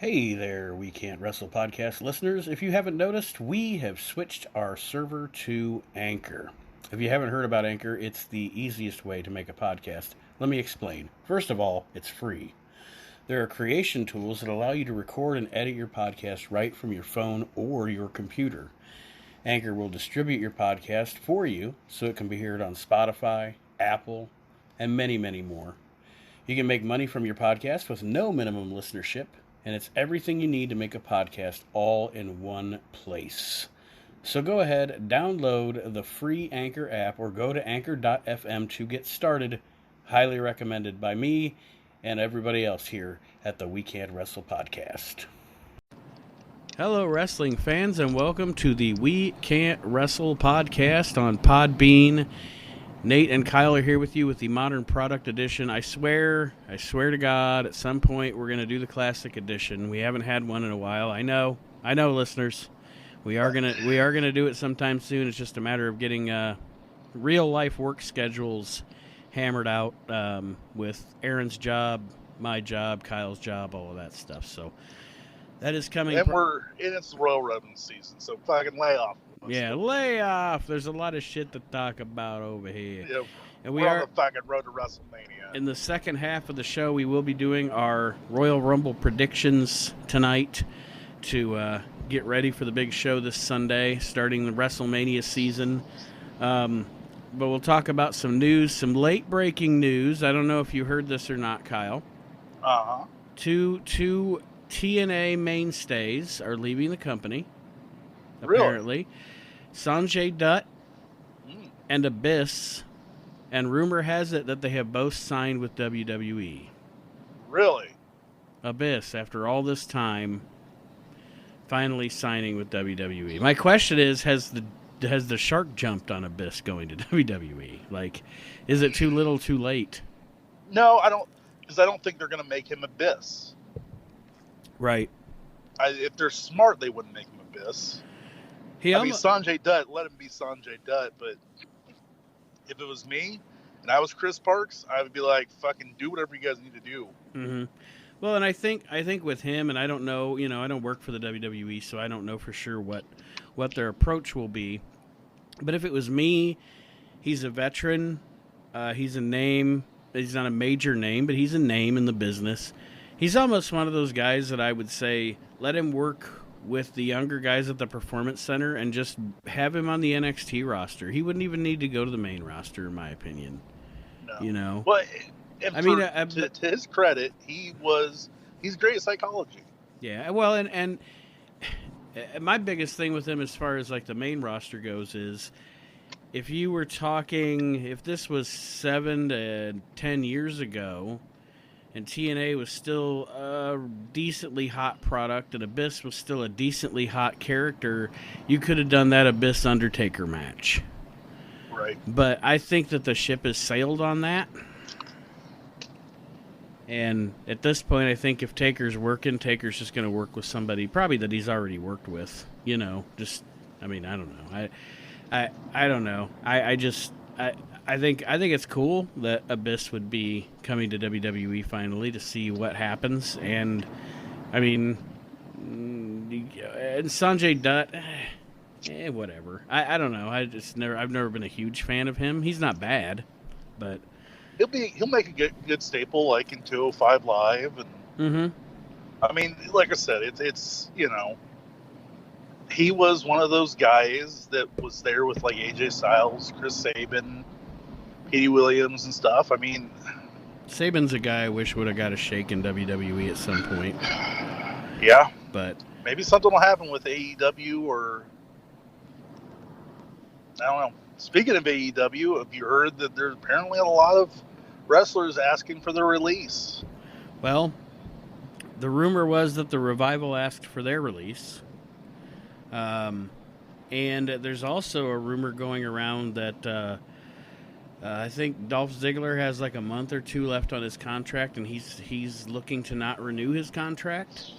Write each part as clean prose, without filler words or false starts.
Hey there, We Can't Wrestle podcast listeners. If you haven't noticed, we have switched our server to Anchor. If you haven't heard about Anchor, it's the easiest way to make a podcast. Let me explain. First of all, it's free. There are creation tools that allow you to record and edit your podcast right from your phone or your computer. Anchor will distribute your podcast for you so it can be heard on Spotify, Apple, and many, many more. You can make money from your podcast with no minimum listenership, and it's everything you need to make a podcast all in one place. So go ahead, download the free Anchor app or go to anchor.fm to get started. Highly recommended by me and everybody else here at the We Can't Wrestle podcast. Hello, wrestling fans, and welcome to the We Can't Wrestle podcast on Podbean. Nate and Kyle are here with you with the Modern Product Edition. I swear to God, at some point we're going to do the Classic Edition. We haven't had one in a while. I know, listeners. We are gonna do it sometime soon. It's just a matter of getting real life work schedules hammered out with Aaron's job, my job, Kyle's job, all of that stuff. So that is coming. And it's Royal Rumble season, so fucking lay off. Yeah, lay off. There's a lot of shit to talk about over here. Yeah, and we're on the fucking road to WrestleMania. In the second half of the show, we will be doing our Royal Rumble predictions tonight to get ready for the big show this Sunday, starting the WrestleMania season. But we'll talk about some news, some late-breaking news. I don't know if you heard this or not, Kyle. Uh-huh. Two TNA mainstays are leaving the company, apparently. Really? Sanjay Dutt and Abyss, and rumor has it that they have both signed with WWE. Really? Abyss, after all this time, finally signing with WWE. My question is, has the shark jumped on Abyss going to WWE? Like, is it too little, too late? No, I don't, because I don't think they're going to make him Abyss. Right. If they're smart, they wouldn't make him Abyss. Sanjay Dutt, let him be Sanjay Dutt, but if it was me and I was Chris Parks, I would be like, fucking do whatever you guys need to do. Mm-hmm. Well, and I think with him, and I don't know, I don't work for the WWE, so I don't know for sure what their approach will be. But if it was me, he's a veteran, he's a name, he's not a major name, but he's a name in the business. He's almost one of those guys that I would say, let him work with the younger guys at the Performance Center and just have him on the NXT roster. He wouldn't even need to go to the main roster, in my opinion. No. Well, to his credit, he's great at psychology. Yeah, well, and my biggest thing with him as far as like the main roster goes is if you were talking, if this was 7 to 10 years ago, and TNA was still a decently hot product, and Abyss was still a decently hot character, you could have done that Abyss Undertaker match. Right. But I think that the ship has sailed on that. And at this point, I think if Taker's working, Taker's just going to work with somebody probably that he's already worked with. I don't know. I don't know. I think it's cool that Abyss would be coming to WWE finally to see what happens, and and Sanjay Dutt, whatever. I don't know. I've never been a huge fan of him. He's not bad, but he'll make a good staple like in 205 Live, and like I said, it's he was one of those guys that was there with like AJ Styles, Chris Sabin, Petey Williams and stuff. Sabin's a guy I wish would have got a shake in WWE at some point. Yeah. But maybe something will happen with AEW or I don't know. Speaking of AEW, have you heard that there's apparently a lot of wrestlers asking for their release? Well, the rumor was that the Revival asked for their release. And there's also a rumor going around that I think Dolph Ziggler has like a month or two left on his contract, and he's looking to not renew his contract.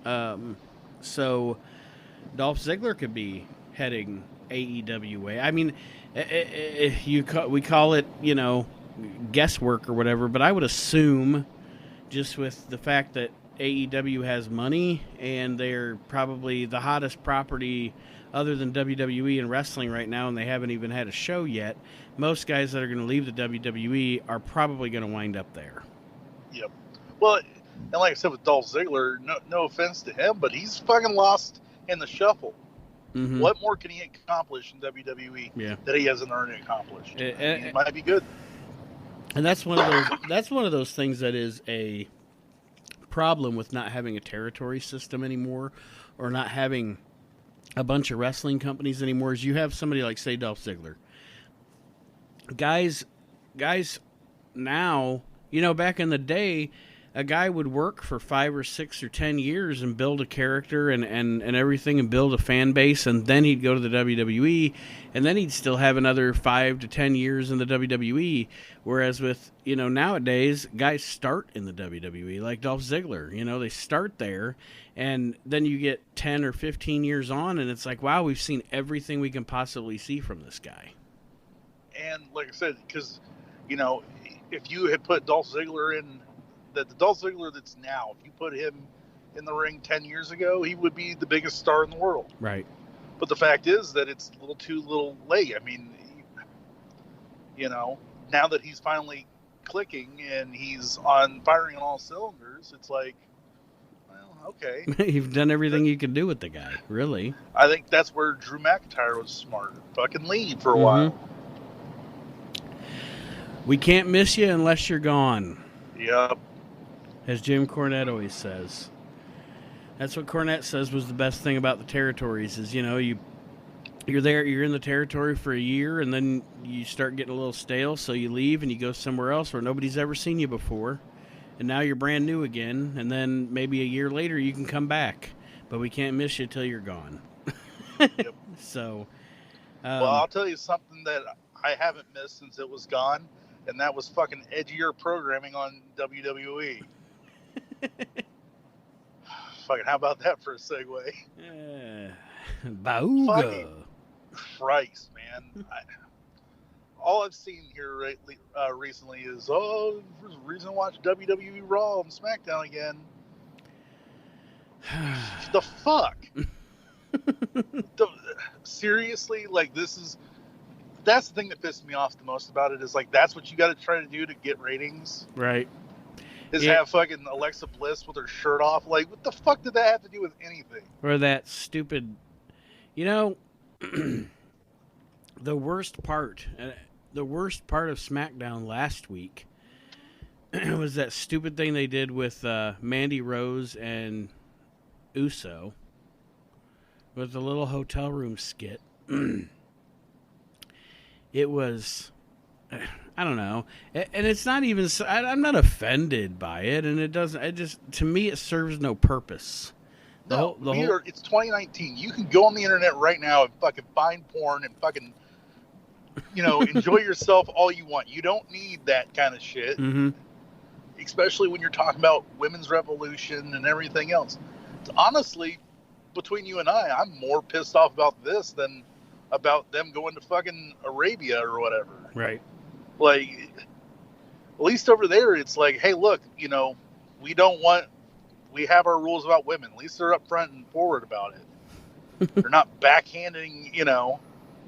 So Dolph Ziggler could be heading AEW way. We call it, guesswork or whatever, but I would assume, just with the fact that AEW has money, and they're probably the hottest property other than WWE in wrestling right now, and they haven't even had a show yet. Most guys that are going to leave the WWE are probably going to wind up there. Yep. Well, and like I said with Dolph Ziggler, no offense to him, but he's fucking lost in the shuffle. Mm-hmm. What more can he accomplish in WWE that he hasn't already accomplished? He might be good. And that's one of those things that is a problem with not having a territory system anymore, or not having a bunch of wrestling companies anymore. Is you have somebody like, say, Dolph Ziggler. Guys now, back in the day, a guy would work for 5 or 6 or 10 years and build a character and everything, and build a fan base, and then he'd go to the WWE, and then he'd still have another 5 to 10 years in the WWE. Whereas with, nowadays, guys start in the WWE, like Dolph Ziggler. They start there, and then you get 10 or 15 years on, and it's like, wow, we've seen everything we can possibly see from this guy. And like I said, because, if you had put Dolph Ziggler in, the Dolph Ziggler that's now, if you put him in the ring 10 years ago, he would be the biggest star in the world. Right. But the fact is that it's a little late. I mean, now that he's finally clicking and he's firing on all cylinders, it's like, well, okay. You've done everything you could do with the guy, really. I think that's where Drew McIntyre was smart. Fucking leave for a while. We can't miss you unless you're gone. Yep. As Jim Cornette always says. That's what Cornette says was the best thing about the territories is, you're there, you're in the territory for a year, and then you start getting a little stale, so you leave and you go somewhere else where nobody's ever seen you before, and now you're brand new again, and then maybe a year later you can come back, but we can't miss you till you're gone. Yep. So, well, I'll tell you something that I haven't missed since it was gone, and that was fucking edgier programming on WWE. Fucking, how about that for a segue? Bauga. Christ, man. All I've seen here recently is, there's a reason to watch WWE Raw and SmackDown again. The fuck? Seriously? Like, that's the thing that pissed me off the most about it, is like, that's what you got to try to do to get ratings? Right. Is have fucking Alexa Bliss with her shirt off. Like, what the fuck did that have to do with anything? Or that stupid, the worst part of SmackDown last week was that stupid thing they did with Mandy Rose and Uso with the little hotel room skit. It was, I don't know, and it's not even, I'm not offended by it, and to me, it serves no purpose. It's 2019. You can go on the internet right now and fucking find porn and fucking, enjoy yourself all you want. You don't need that kind of shit, especially when you're talking about women's revolution and everything else. Honestly, between you and I'm more pissed off about this than about them going to fucking Arabia or whatever. Right. Like, at least over there, it's like, hey, look, we have our rules about women. At least they're up front and forward about it. They're not backhanding,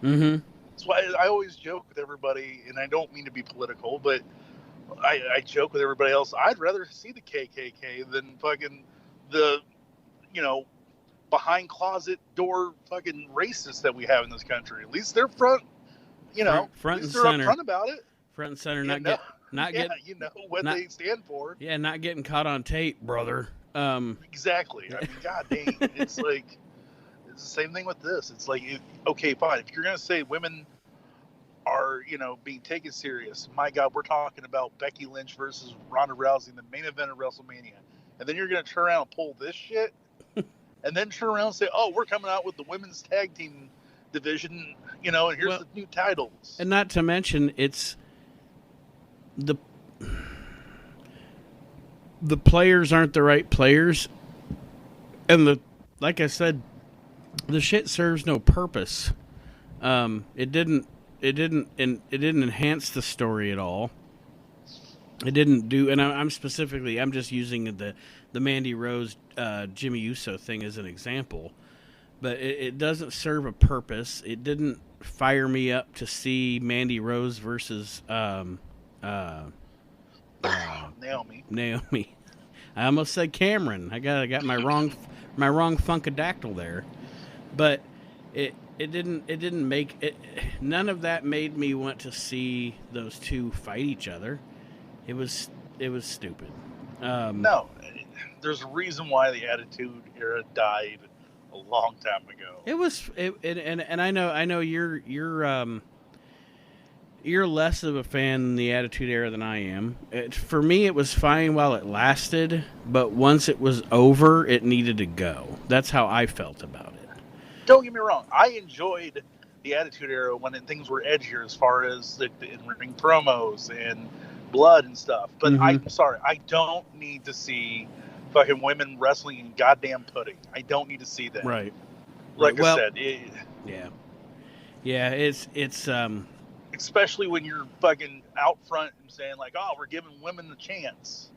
That's why I always joke with everybody, and I don't mean to be political, but I joke with everybody else. I'd rather see the KKK than fucking the, behind closet door fucking racists that we have in this country. At least they're front and they're center. upfront about it. Front and center, you know what they stand for. Yeah, not getting caught on tape, brother. Exactly. I mean, god dang, it's like, it's the same thing with this. It's like, okay, fine. If you're gonna say women are, being taken serious, my God, we're talking about Becky Lynch versus Ronda Rousey in the main event of WrestleMania, and then you're gonna turn around and pull this shit, and then turn around and say, oh, we're coming out with the women's tag team division, and here's the new titles. And not to mention, it's the players aren't the right players, and like I said, the shit serves no purpose. It didn't enhance the story at all. It didn't do, and I'm just using the Mandy Rose Jimmy Uso thing as an example, but it doesn't serve a purpose. It didn't fire me up to see Mandy Rose versus Naomi. I almost said Cameron. I got my wrong funkadactyl there, but it didn't make it. None of that made me want to see those two fight each other. It was stupid. No, there's a reason why the Attitude Era died a long time ago. And I know you're less of a fan in the Attitude Era than I am. For me, it was fine while it lasted, but once it was over, it needed to go. That's how I felt about it. Don't get me wrong. I enjoyed the Attitude Era when things were edgier as far as the in-ring promos and blood and stuff. But I'm sorry, I don't need to see fucking women wrestling in goddamn pudding. I don't need to see that. Right. Like I said. Yeah, it's especially when you're fucking out front and saying like, oh, we're giving women a chance.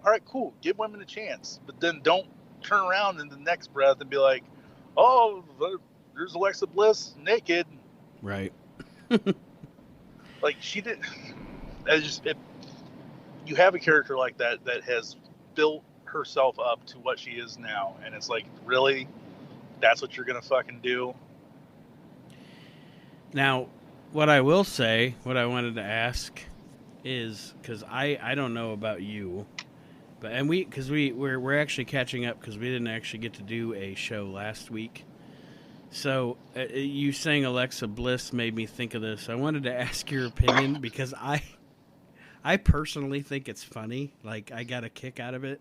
All right, cool. Give women a chance. But then don't turn around in the next breath and be like, oh, there's Alexa Bliss naked. Right. Like, she did. You have a character like that has built herself up to what she is now. And it's like, really? That's what you're going to fucking do? Now, what I will say, what I wanted to ask is, because I don't know about you, but we're actually catching up because we didn't actually get to do a show last week. So you saying Alexa Bliss made me think of this. I wanted to ask your opinion because I personally think it's funny. Like, I got a kick out of it.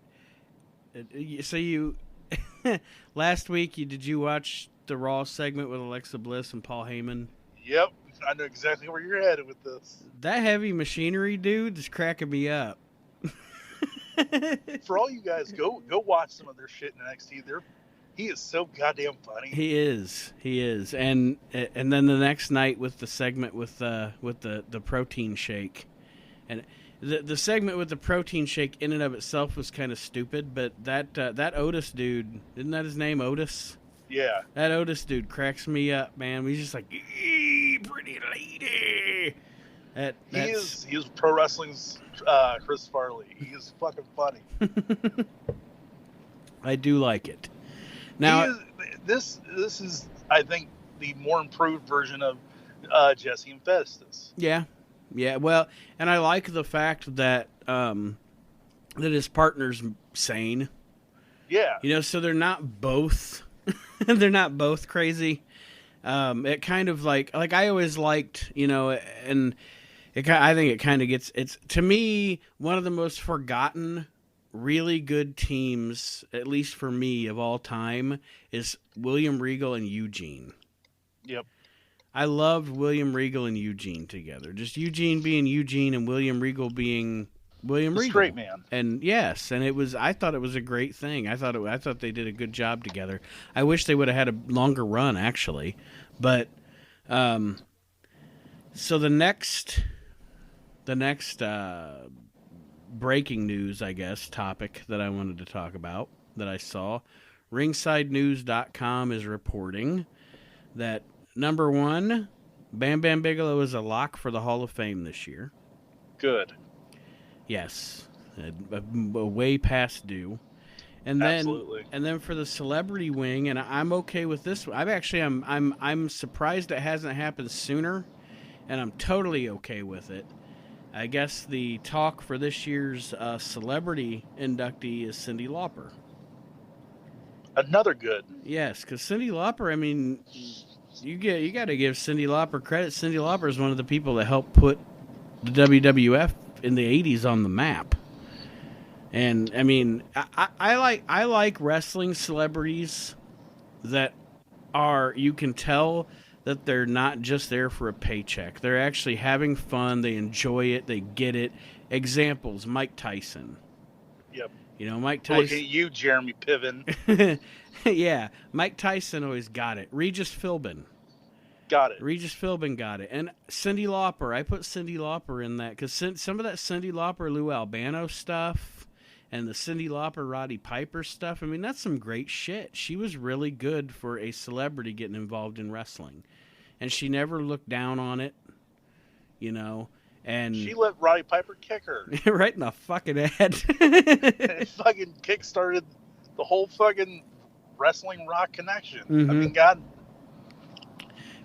So you last week, did you watch the Raw segment with Alexa Bliss and Paul Heyman? Yep. I know exactly where you're headed with this. That heavy machinery dude is cracking me up. For all you guys, go watch some of their shit in NXT. He is so goddamn funny. He is, and then the next night with the segment with the protein shake, and the segment with the protein shake in and of itself was kind of stupid. But that Otis dude, isn't that his name, Otis? Yeah. That Otis dude cracks me up, man. He's just like, pretty lady. He is pro wrestling's Chris Farley. He is fucking funny. I do like it. Now, this is, I think, the more improved version of Jesse and Festus. Yeah. Well, and I like the fact that that his partner's sane. Yeah. So they're not both. They're not both crazy. It kind of like I always liked, and I think it kind of gets, it's to me one of the most forgotten really good teams, at least for me, of all time, is William Regal and Eugene. Yep. I loved William Regal and Eugene together. Just Eugene being Eugene and William Regal being William Regal. Straight man. And yes, and I thought it was a great thing. I thought they did a good job together. I wish they would have had a longer run, actually. But so the next breaking news, I guess, topic that I wanted to talk about that I saw, ringsidenews.com is reporting that number one, Bam Bam Bigelow is a lock for the Hall of Fame this year. Good. Yes, way past due. And then, absolutely. And then for the celebrity wing, and I'm okay with this. I'm surprised it hasn't happened sooner, and I'm totally okay with it. I guess the talk for this year's celebrity inductee is Cyndi Lauper. Another good. Yes, because Cyndi Lauper, I mean, you got to give Cyndi Lauper credit. Cyndi Lauper is one of the people that helped put the WWF in the 80s on the map. And I mean, I like wrestling celebrities that are, you can tell that they're not just there for a paycheck. They're actually having fun. They enjoy it. They get it. Examples: Mike Tyson. Yep. Mike Tyson. Look at you, Jeremy Piven. Yeah, Mike Tyson always got it. Regis Philbin. Got it. Regis Philbin got it. And Cyndi Lauper. I put Cyndi Lauper in that because some of that Cyndi Lauper, Lou Albano stuff, And the Cyndi Lauper, Roddy Piper stuff, I mean, that's some great shit. She was really good for a celebrity getting involved in wrestling. And she never looked down on it, you know. And she let Roddy Piper kick her. Right in the fucking head. It fucking kick-started the whole fucking wrestling rock connection. Mm-hmm. I mean, God.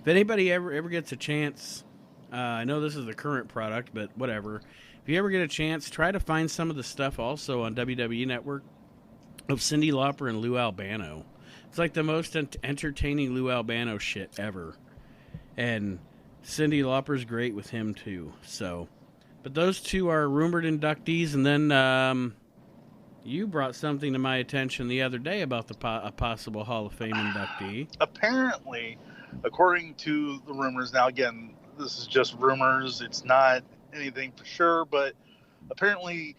If anybody ever gets a chance, I know this is the current product, but whatever. If you ever get a chance, try to find some of the stuff also on WWE Network of Cyndi Lauper and Lou Albano. It's like the most entertaining Lou Albano shit ever. And Cyndi Lauper's great with him too. So, but those two are rumored inductees. And then you brought something to my attention the other day about a possible Hall of Fame inductee. Apparently, according to the rumors, now again, this is just rumors. It's not anything for sure, but apparently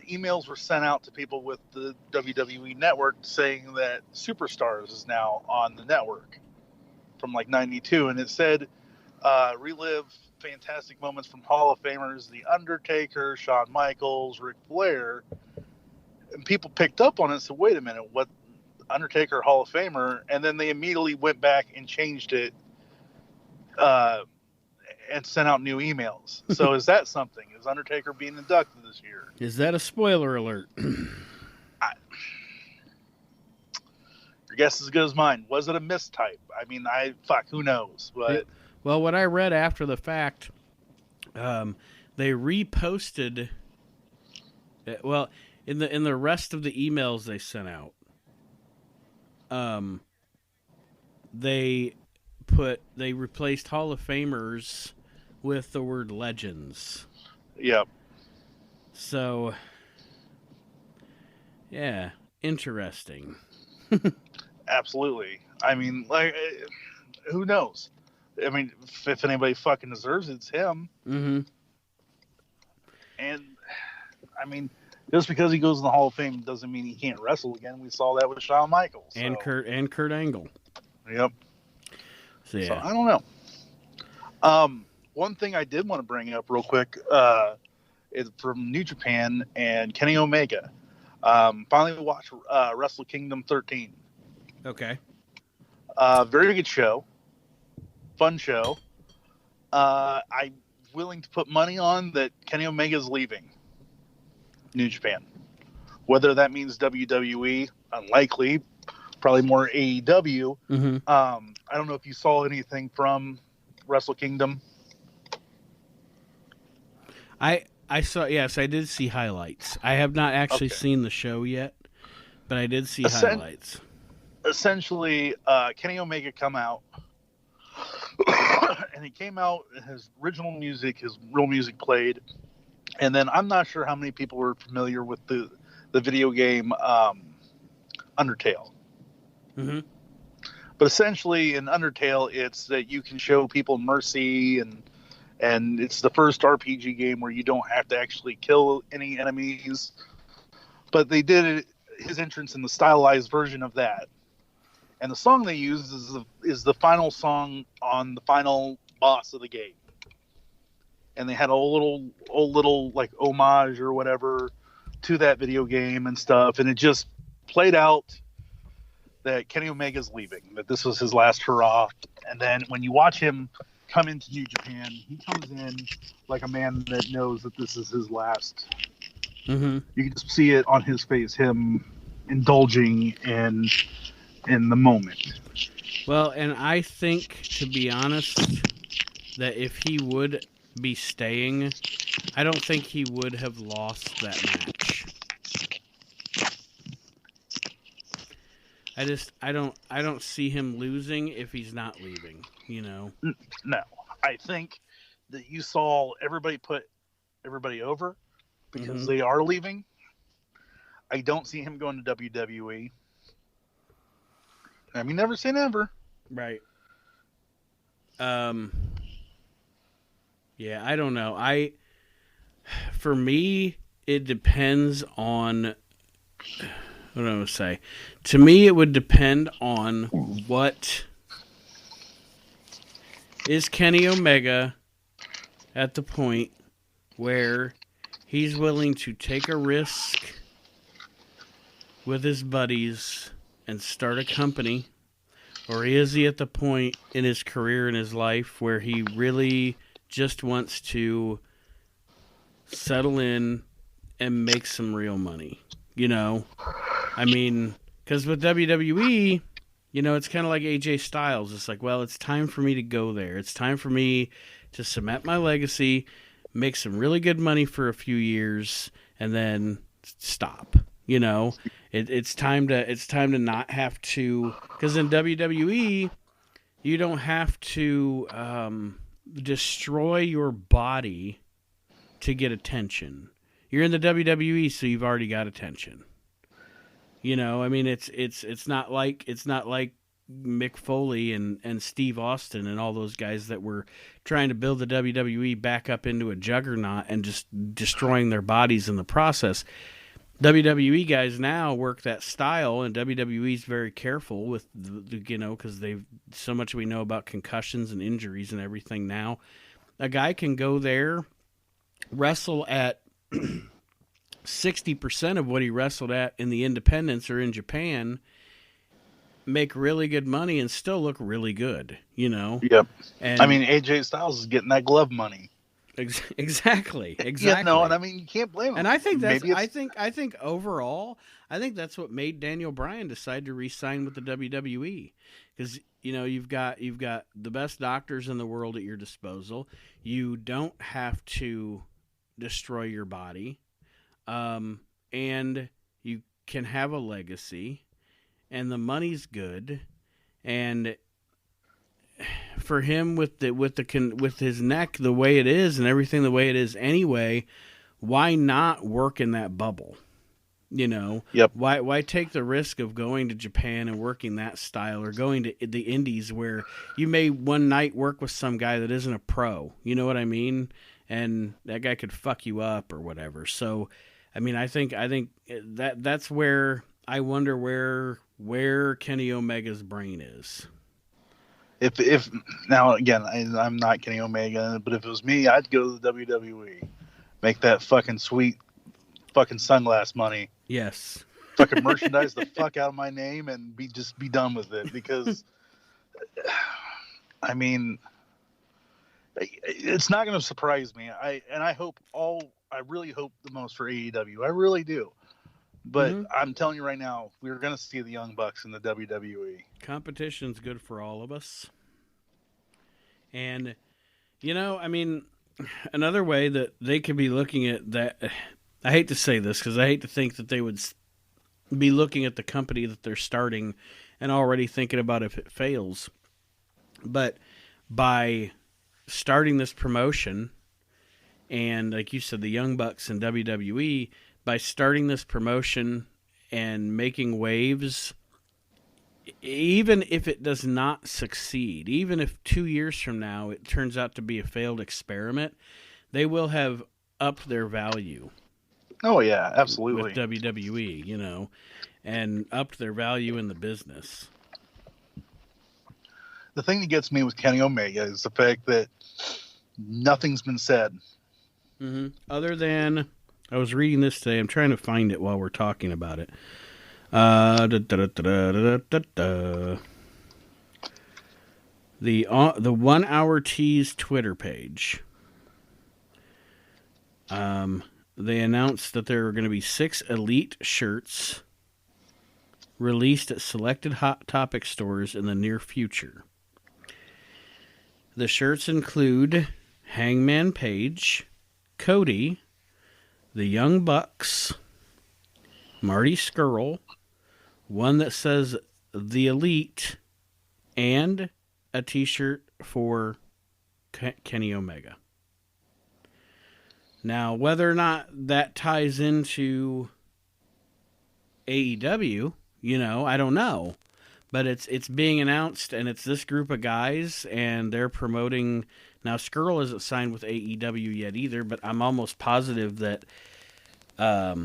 emails were sent out to people with the WWE Network saying that Superstars is now on the network from like 92, and it said relive fantastic moments from Hall of Famers The Undertaker, Shawn Michaels, Ric Flair, and people picked up on it and said, wait a minute, what, Undertaker Hall of Famer? And then they immediately went back and changed it and sent out new emails. So is that something? Is Undertaker being inducted this year? Is that a spoiler alert? Your guess is as good as mine. Was it a mistype? I mean, who knows? But well, what I read after the fact, they reposted. Well, in the rest of the emails they sent out, they replaced Hall of Famers with the word legends. Yep. So, yeah, interesting. Absolutely. I mean, like, who knows? I mean, if anybody fucking deserves it, it's him. Mm-hmm. And, I mean, just because he goes in the Hall of Fame doesn't mean he can't wrestle again. We saw that with Shawn Michaels. So. And Kurt Angle. Yep. So, yeah. So, I don't know. One thing I did want to bring up real quick is from New Japan and Kenny Omega. Finally watched Wrestle Kingdom 13. Okay. Very good show. Fun show. I'm willing to put money on that Kenny Omega is leaving New Japan. Whether that means WWE, unlikely. Probably more AEW. Mm-hmm. I don't know if you saw anything from Wrestle Kingdom. I saw, yes, I did see highlights. I have not actually seen the show yet, but I did see highlights. Essentially, Kenny Omega come out, and he came out, his original music, his real music played, and then I'm not sure how many people were familiar with the video game Undertale. Mm-hmm. But essentially, in Undertale, it's that you can show people mercy, and it's the first RPG game where you don't have to actually kill any enemies. But they did his entrance in the stylized version of that. And the song they used is the final song on the final boss of the game. And they had a little like homage or whatever to that video game and stuff. And it just played out that Kenny Omega's leaving, that this was his last hurrah. And then when you watch him come into New Japan, he comes in like a man that knows that this is his last. Mm-hmm. You can just see it on his face, him indulging in the moment. Well, and I think, to be honest, that if he would be staying, I don't think he would have lost that match. I don't see him losing if he's not leaving, you know? No. I think that you saw everybody put everybody over because they are leaving. I don't see him going to WWE. I mean, never say never. Right. Yeah, I don't know. For me, it depends on... What do I want to say? To me, it would depend on what... Is Kenny Omega at the point where he's willing to take a risk with his buddies and start a company? Or is he at the point in his career, in his life, where he really just wants to settle in and make some real money? You know? I mean, because with WWE, you know, it's kind of like AJ Styles. It's like, well, it's time for me to go there. It's time for me to cement my legacy, make some really good money for a few years, and then stop. You know? It's time to not have to, because in WWE you don't have to destroy your body to get attention. You're in the WWE, so you've already got attention. You know, I mean, it's not like Mick Foley and Steve Austin and all those guys that were trying to build the WWE back up into a juggernaut and just destroying their bodies in the process. WWE guys now work that style, and WWE's very careful with, you know, because they've so much we know about concussions and injuries and everything now. A guy can go there, wrestle at 60% of what he wrestled at in the independents or in Japan, make really good money, and still look really good, you know? Yep. And I mean, AJ Styles is getting that glove money. Exactly. Yeah, no, and I mean, you can't blame him. And I think that's I think overall, I think that's what made Daniel Bryan decide to re-sign with the WWE, because you know you've got the best doctors in the world at your disposal. You don't have to destroy your body, and you can have a legacy, and the money's good, and for him with his neck the way it is and everything the way it is anyway, why not work in that bubble? You know, yep. Why take the risk of going to Japan and working that style, or going to the Indies where you may one night work with some guy that isn't a pro? You know what I mean? And that guy could fuck you up or whatever. So, I mean, I think that's where I wonder where Kenny Omega's brain is. If now again, I'm not Kenny Omega, but if it was me, I'd go to the WWE, make that fucking sweet, fucking sunglass money. Yes. Fucking merchandise the fuck out of my name and be done with it, because, I mean, it's not going to surprise me. I really hope the most for AEW. I really do. But I'm telling you right now, we're going to see the Young Bucks in the WWE. Competition's good for all of us. And, you know, I mean, another way that they could be looking at that, I hate to say this because I hate to think that they would be looking at the company that they're starting and already thinking about if it fails. But by starting this promotion, and like you said, the Young Bucks and WWE, by starting this promotion and making waves, even if it does not succeed, even if 2 years from now it turns out to be a failed experiment, they will have upped their value. Oh, yeah, absolutely. With WWE, you know, and upped their value in the business. The thing that gets me with Kenny Omega is the fact that nothing's been said. Mm-hmm. Other than, I was reading this today. I'm trying to find it while we're talking about it. The 1 Hour Tease Twitter page. They announced that there are going to be 6 Elite shirts released at selected Hot Topic stores in the near future. The shirts include Hangman Page, Cody, the Young Bucks, Marty Scurll, one that says The Elite, and a t-shirt for Kenny Omega. Now, whether or not that ties into AEW, you know, I don't know. But it's being announced, and it's this group of guys, and they're promoting. Now, Scurll isn't signed with AEW yet either, but I'm almost positive that I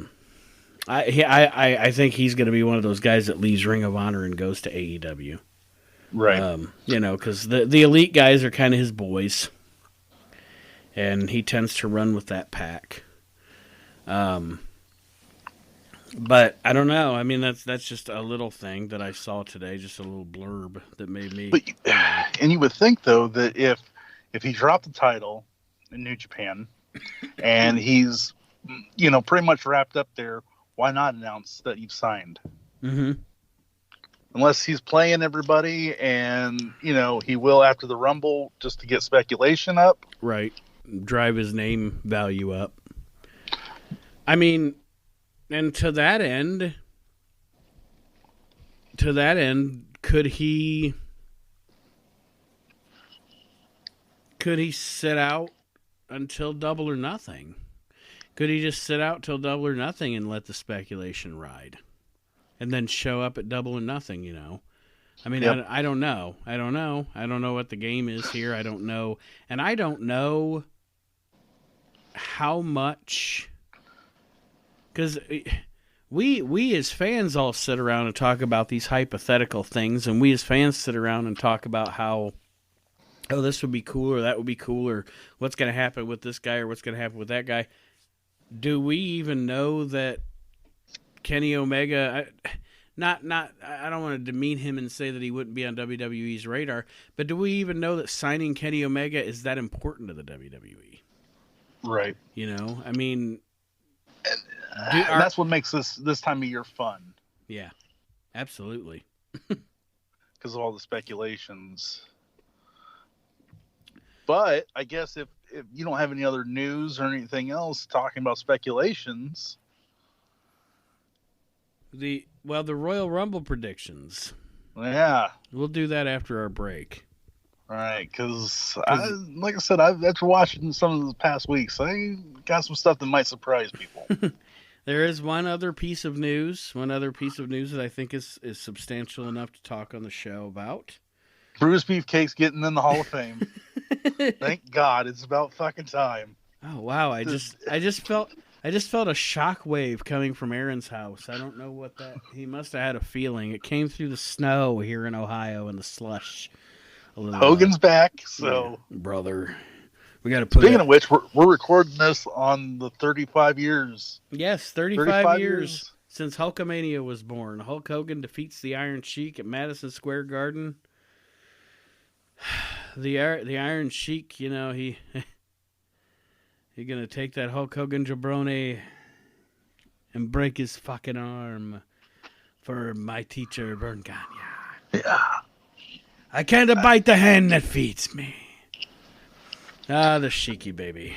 think he's going to be one of those guys that leaves Ring of Honor and goes to AEW. Right. You know, because the Elite guys are kind of his boys, and he tends to run with that pack. But I don't know. I mean, that's just a little thing that I saw today, just a little blurb that made me. But and you would think though that if he dropped the title in New Japan and he's pretty much wrapped up there, why not announce that you've signed? Mm-hmm. Unless he's playing everybody, and he will after the Rumble just to get speculation up. Right, drive his name value up. I mean, and to that end, could he sit out until Double or Nothing? Could he just sit out till Double or Nothing and let the speculation ride? And then show up at Double or Nothing, I mean, yep. I don't know. I don't know what the game is here. I don't know. And I don't know how much... Because we as fans all sit around and talk about these hypothetical things, and we as fans sit around and talk about how, oh, this would be cool, or that would be cool, or what's going to happen with this guy, or what's going to happen with that guy. Do we even know that Kenny Omega, I don't want to demean him and say that he wouldn't be on WWE's radar, but do we even know that signing Kenny Omega is that important to the WWE? Right. I mean, and that's what makes this time of year fun. Yeah, absolutely. Because of all the speculations. But I guess if you don't have any other news or anything else talking about speculations... The Royal Rumble predictions. Yeah. We'll do that after our break. All right, because like I said, after watching some of the past weeks, I got some stuff that might surprise people. There is one other piece of news that I think is substantial enough to talk on the show about. Bruce Beefcake's getting in the Hall of Fame. Thank God, it's about fucking time. Oh wow! I just felt a shock wave coming from Aaron's house. I don't know what that... He must have had a feeling. It came through the snow here in Ohio and the slush. Hogan's back, so... Yeah, brother. We got to put... Speaking of which, we're recording this on the 35 years. Yes, 35 years since Hulkamania was born. Hulk Hogan defeats the Iron Sheik at Madison Square Garden. The Iron Sheik, he... You're going to take that Hulk Hogan jabroni and break his fucking arm for my teacher, Vern Gagne. Yeah. I can't bite the hand that feeds me. Ah, the Sheiky baby.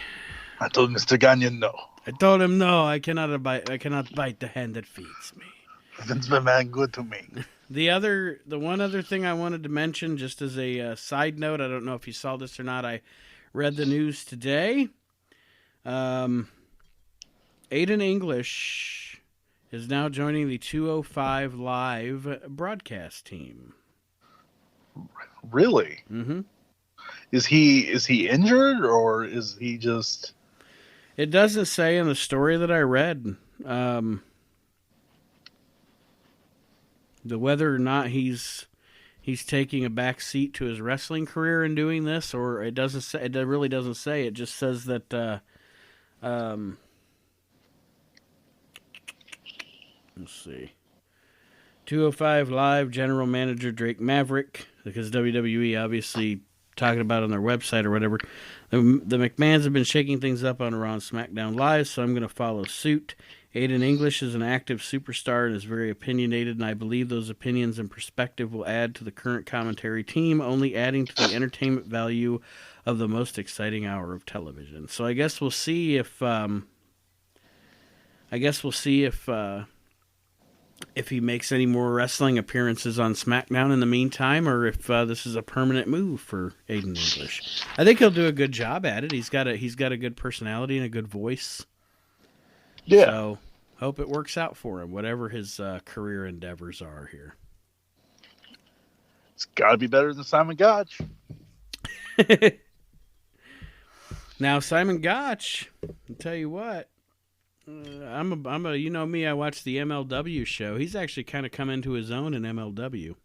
I told Mr. Gagne no. I told him no, I cannot bite the hand that feeds me. Vince McMahon good to me. The one other thing I wanted to mention, just as a side note, I don't know if you saw this or not, I read the news today. Aiden English is now joining the 205 Live broadcast team. Really? Mm-hmm. Is he injured, or is he just... It doesn't say in the story that I read whether or not he's taking a back seat to his wrestling career in doing this, or it doesn't say. It really doesn't say. It just says that let's see. 205 Live general manager Drake Maverick, because WWE obviously talking about it on their website or whatever. The McMahons have been shaking things up on Raw and SmackDown Live, so I'm going to follow suit. Aiden English is an active superstar and is very opinionated, and I believe those opinions and perspective will add to the current commentary team, only adding to the entertainment value of the most exciting hour of television. So I guess we'll see if he makes any more wrestling appearances on SmackDown in the meantime, or if this is a permanent move for Aiden English. I think he'll do a good job at it. He's got a good personality and a good voice. Yeah. So hope it works out for him, whatever his career endeavors are here. It's got to be better than Simon Gotch. Now, Simon Gotch, I'll tell you what. I'm a you know me, I watch the MLW show. He's actually kind of come into his own in MLW.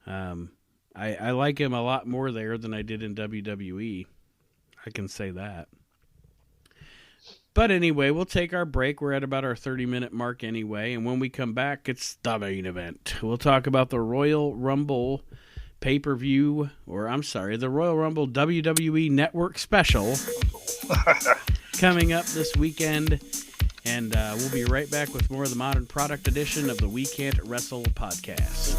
I like him a lot more there than I did in WWE. I can say that. But anyway, we'll take our break. We're at about our 30-minute mark anyway. And when we come back, it's the main event. We'll talk about the Royal Rumble pay-per-view, the Royal Rumble WWE Network special coming up this weekend. And we'll be right back with more of the Modern Product edition of the We Can't Wrestle podcast.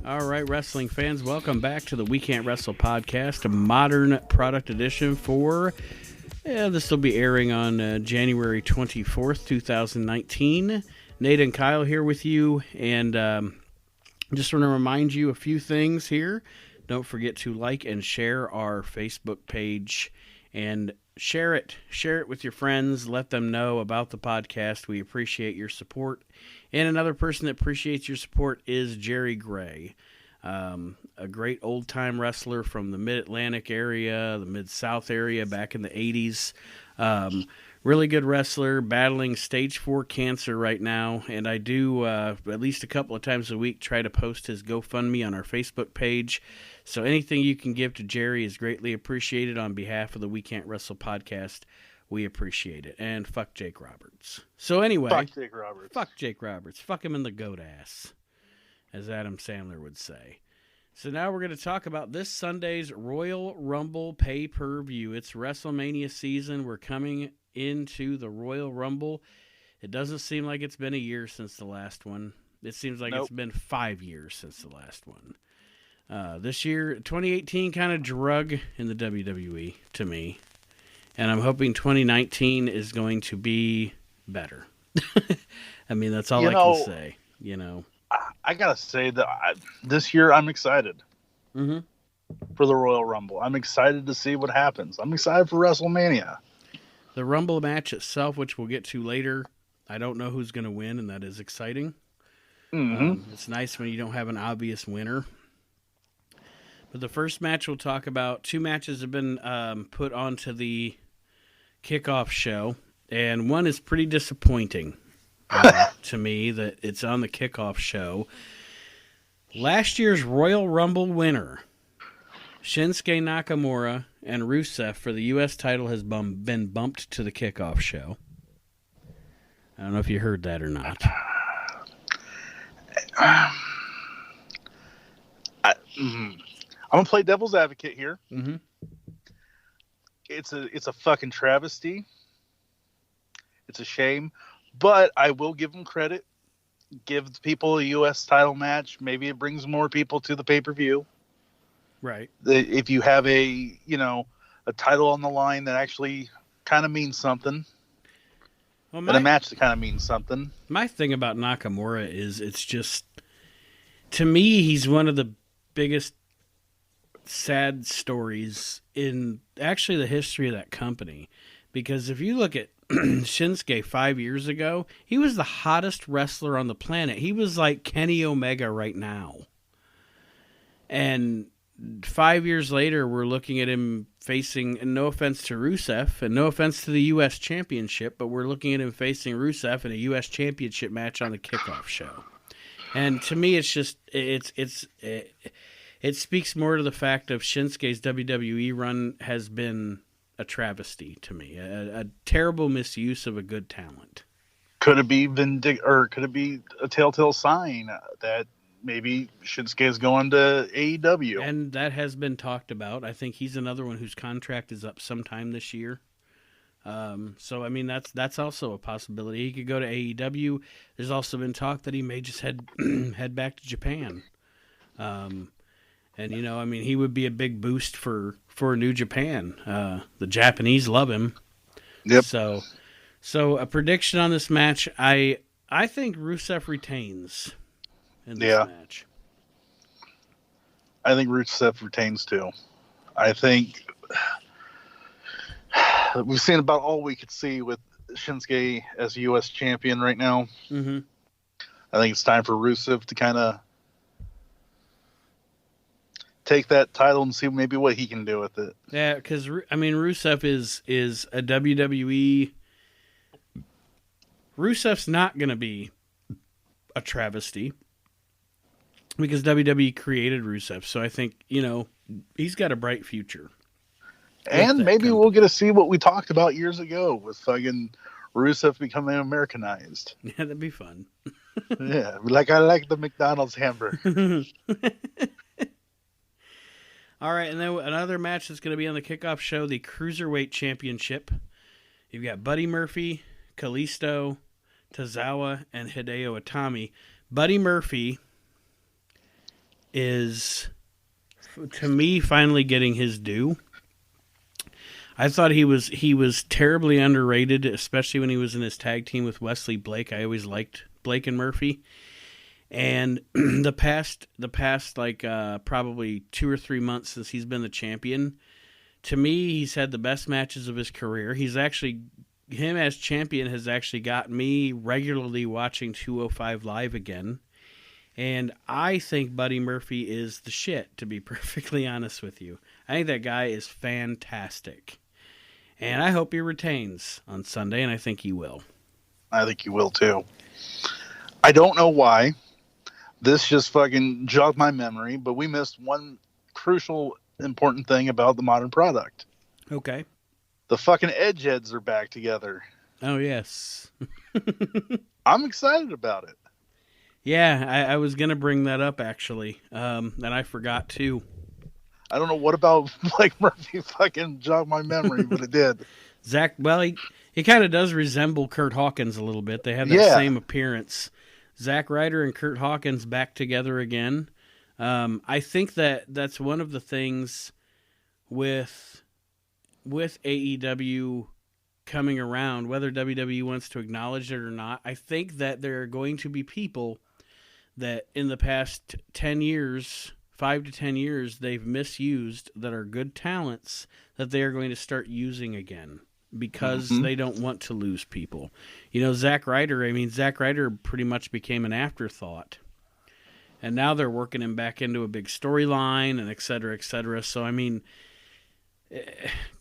All right, wrestling fans, welcome back to the We Can't Wrestle podcast, a modern product edition for, this will be airing on January 24th, 2019. Nate and Kyle here with you, and just want to remind you a few things here. Don't forget to like and share our Facebook page, and share it with your friends. Let them know about the podcast. We appreciate your support. And another person that appreciates your support is Jerry Gray, a great old-time wrestler from the Mid-Atlantic area, the Mid-South area back in the 80s. Really good wrestler, battling stage 4 cancer right now. And I do, at least a couple of times a week, try to post his GoFundMe on our Facebook page. So anything you can give to Jerry is greatly appreciated on behalf of the We Can't Wrestle podcast. We appreciate it. And fuck Jake Roberts. So anyway. Fuck Jake Roberts. Fuck Jake Roberts. Fuck him in the goat ass, as Adam Sandler would say. So now we're going to talk about this Sunday's Royal Rumble pay-per-view. It's WrestleMania season. We're coming into the Royal Rumble. It doesn't seem like it's been a year since the last one. It seems like It's been 5 years since the last one. This year, 2018 kind of drug in the WWE to me. And I'm hoping 2019 is going to be better. I mean, that's all I can say, I got to say that this year I'm excited for the Royal Rumble. I'm excited to see what happens. I'm excited for WrestleMania. The Rumble match itself, which we'll get to later, I don't know who's going to win, and that is exciting. It's nice when you don't have an obvious winner. But the first match we'll talk about, 2 matches have been put onto the kickoff show, and one is pretty disappointing to me that it's on the kickoff show. Last year's Royal Rumble winner, Shinsuke Nakamura and Rusev for the U.S. title has been bumped to the kickoff show. I don't know if you heard that or not. I'm going to play devil's advocate here. It's a fucking travesty. It's a shame. But I will give them credit. Give people a U.S. title match. Maybe it brings more people to the pay-per-view. Right. If you have a title on the line that actually kind of means something. Well, and a match that kind of means something. My thing about Nakamura is it's just, to me, he's one of the biggest sad stories in actually the history of that company. Because if you look at Shinsuke 5 years ago, he was the hottest wrestler on the planet. He was like Kenny Omega right now. And 5 years later, we're looking at him facing, and no offense to Rusev, and no offense to the U.S. Championship, but we're looking at him facing Rusev in a U.S. Championship match on the kickoff show. And to me, it's just, it speaks more to the fact of Shinsuke's WWE run has been a travesty to me, a terrible misuse of a good talent. Could it be could it be a telltale sign that maybe Shinsuke is going to AEW? And that has been talked about. I think he's another one whose contract is up sometime this year. So I mean that's also a possibility. He could go to AEW. There's also been talk that he may just head back to Japan. And I mean, he would be a big boost for New Japan. The Japanese love him. Yep. So a prediction on this match, I think Rusev retains in this match. I think Rusev retains too. I think we've seen about all we could see with Shinsuke as U.S. champion right now. Mm-hmm. I think it's time for Rusev to kind of take that title and see maybe what he can do with it. Yeah, because Rusev is a WWE. Rusev's not going to be a travesty because WWE created Rusev, so I think he's got a bright future. And maybe we'll get to see what we talked about years ago with fucking Rusev becoming Americanized. Yeah, that'd be fun. Yeah, like I like the McDonald's hamburger. All right, and then another match that's going to be on the kickoff show, the Cruiserweight Championship. You've got Buddy Murphy, Kalisto, Tozawa, and Hideo Itami. Buddy Murphy is, to me, finally getting his due. I thought he was terribly underrated, especially when he was in his tag team with Wesley Blake. I always liked Blake and Murphy. And the past probably 2 or 3 months since he's been the champion, to me, he's had the best matches of his career. Him as champion has actually got me regularly watching 205 Live again. And I think Buddy Murphy is the shit, to be perfectly honest with you. I think that guy is fantastic. And I hope he retains on Sunday, and I think he will. I think he will, too. I don't know why. This just fucking jogged my memory, but we missed one crucial, important thing about the modern product. Okay. The fucking Edgeheads are back together. Oh, yes. I'm excited about it. Yeah, I was going to bring that up, actually, and I forgot, too. I don't know what about Blake Murphy fucking jogged my memory, but it did. Zach, well, he kind of does resemble Kurt Hawkins a little bit. They have that same appearance. Zack Ryder and Kurt Hawkins back together again. I think that's one of the things with AEW coming around, whether WWE wants to acknowledge it or not. I think that there are going to be people that in the past 10 years, 5 to 10 years, they've misused that are good talents that they are going to start using again because they don't want to lose people. Zack Ryder pretty much became an afterthought. And now they're working him back into a big storyline and et cetera, et cetera. So,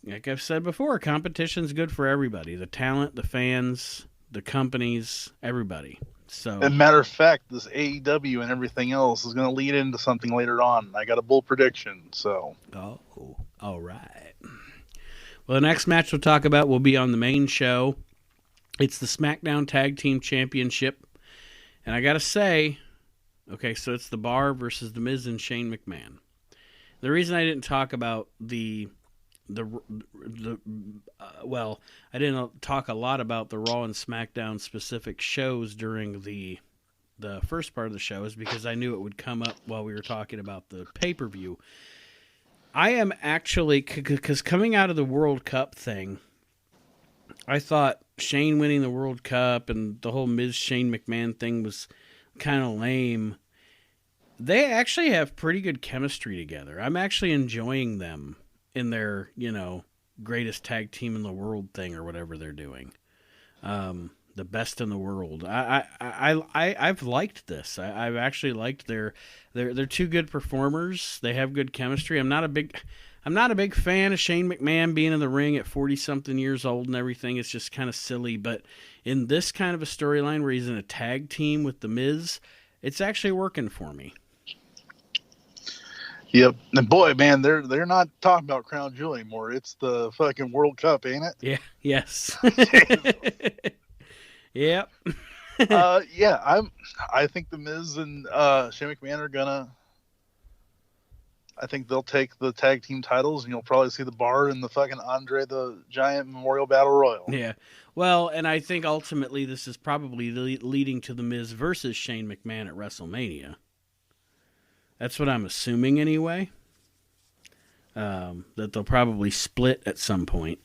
like I've said before, competition's good for everybody. The talent, the fans, the companies, everybody. So, as a matter of fact, this AEW and everything else is going to lead into something later on. I got a bold prediction. So, all right. Well, the next match we'll talk about will be on the main show. It's the SmackDown Tag Team Championship, and I got to say, okay, so it's The Bar versus The Miz and Shane McMahon. The reason I didn't talk about I didn't talk a lot about the Raw and SmackDown specific shows during the first part of the show is because I knew it would come up while we were talking about the pay-per-view. I am actually, because coming out of the World Cup thing, I thought Shane winning the World Cup and the whole Miz-Shane McMahon thing was kind of lame. They actually have pretty good chemistry together. I'm actually enjoying them in their, greatest tag team in the world thing or whatever they're doing. The best in the world. I've liked this. I've actually liked they're two good performers. They have good chemistry. I'm not a big fan of Shane McMahon being in the ring at 40-something years old and everything. It's just kind of silly. But in this kind of a storyline where he's in a tag team with The Miz, it's actually working for me. Yep. And boy, man, they're not talking about Crown Jewel anymore. It's the fucking World Cup, ain't it? Yeah. Yes. Yep. I think The Miz and Shane McMahon are gonna. I think they'll take the tag team titles, and you'll probably see The Bar in the fucking Andre the Giant Memorial Battle Royal. Yeah. Well, and I think ultimately this is probably leading to The Miz versus Shane McMahon at WrestleMania. That's what I'm assuming anyway. That they'll probably split at some point.